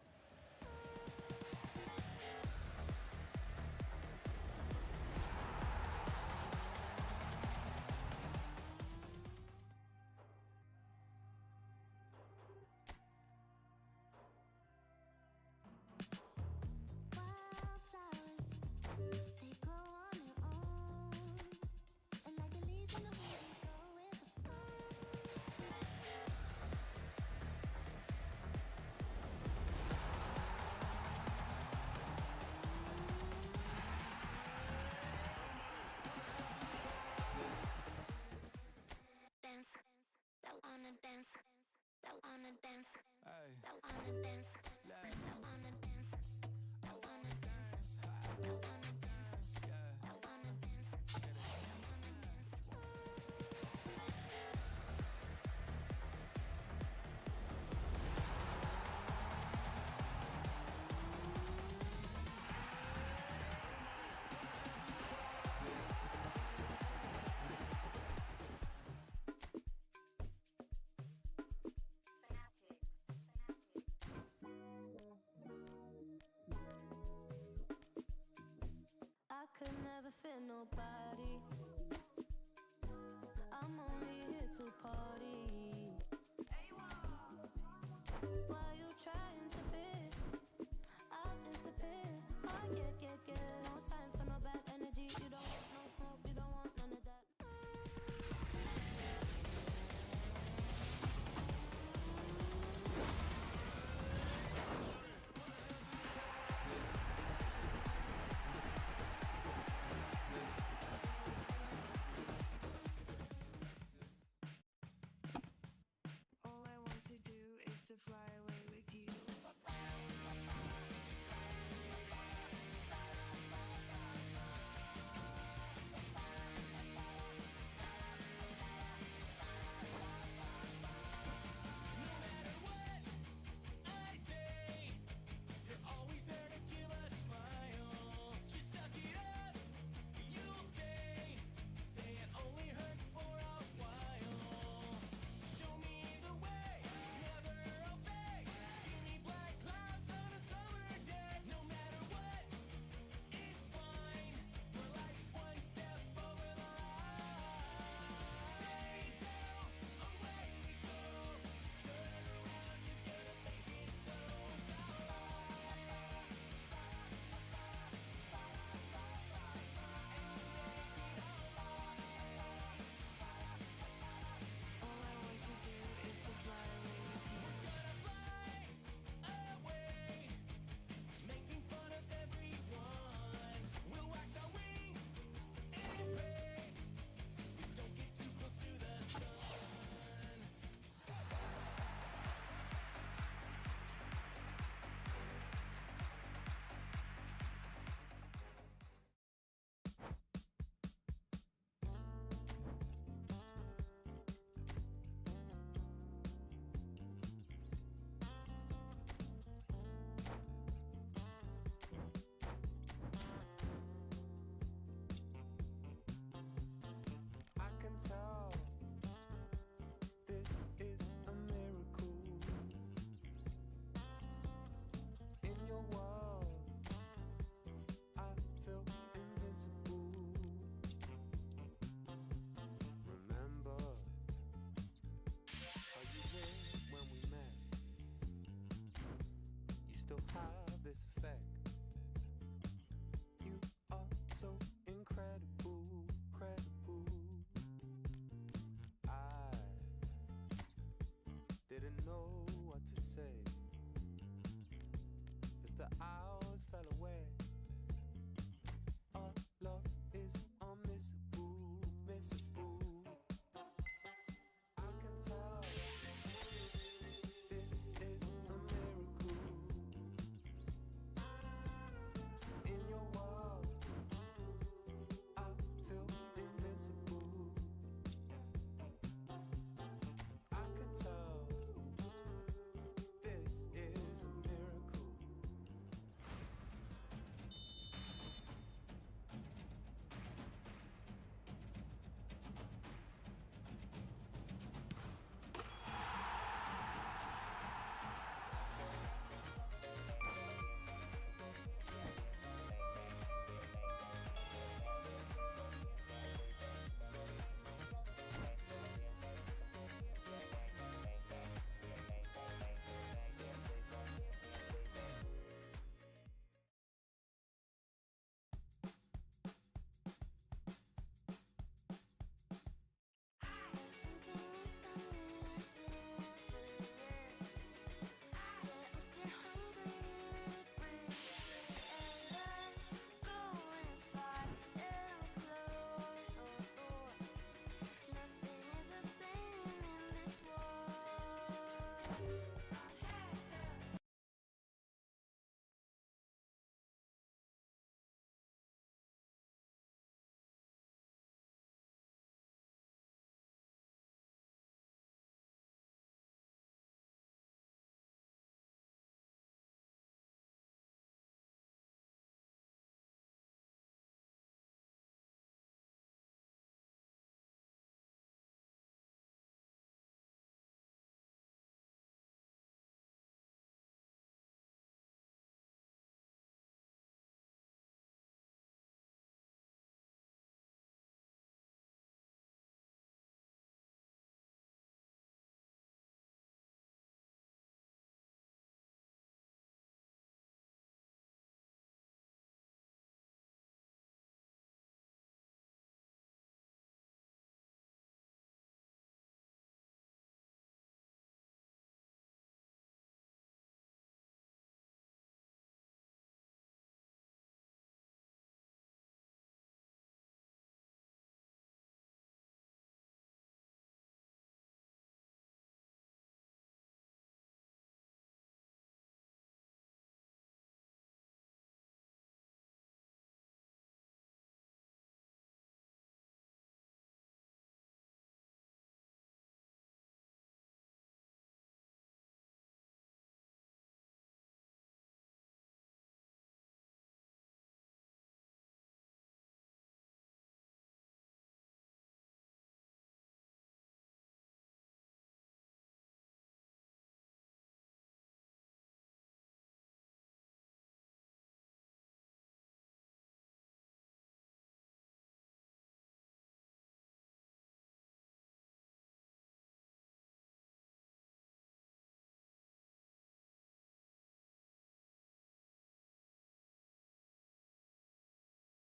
Wildflowers, they grow on their own, and like the leaves in the wind, go with the flow. Dance, that wanna dance, that wanna dance, that wanna dance, that wanna dance, that wanna dance, that wanna dance, that wanna dance, that wanna dance. I could never fit nobody. I'm only here to party. While you trying to fit, I'll disappear. Oh yeah. No time for no bad energy. You don't want no smoke, you don't want none of that. to say is that I'll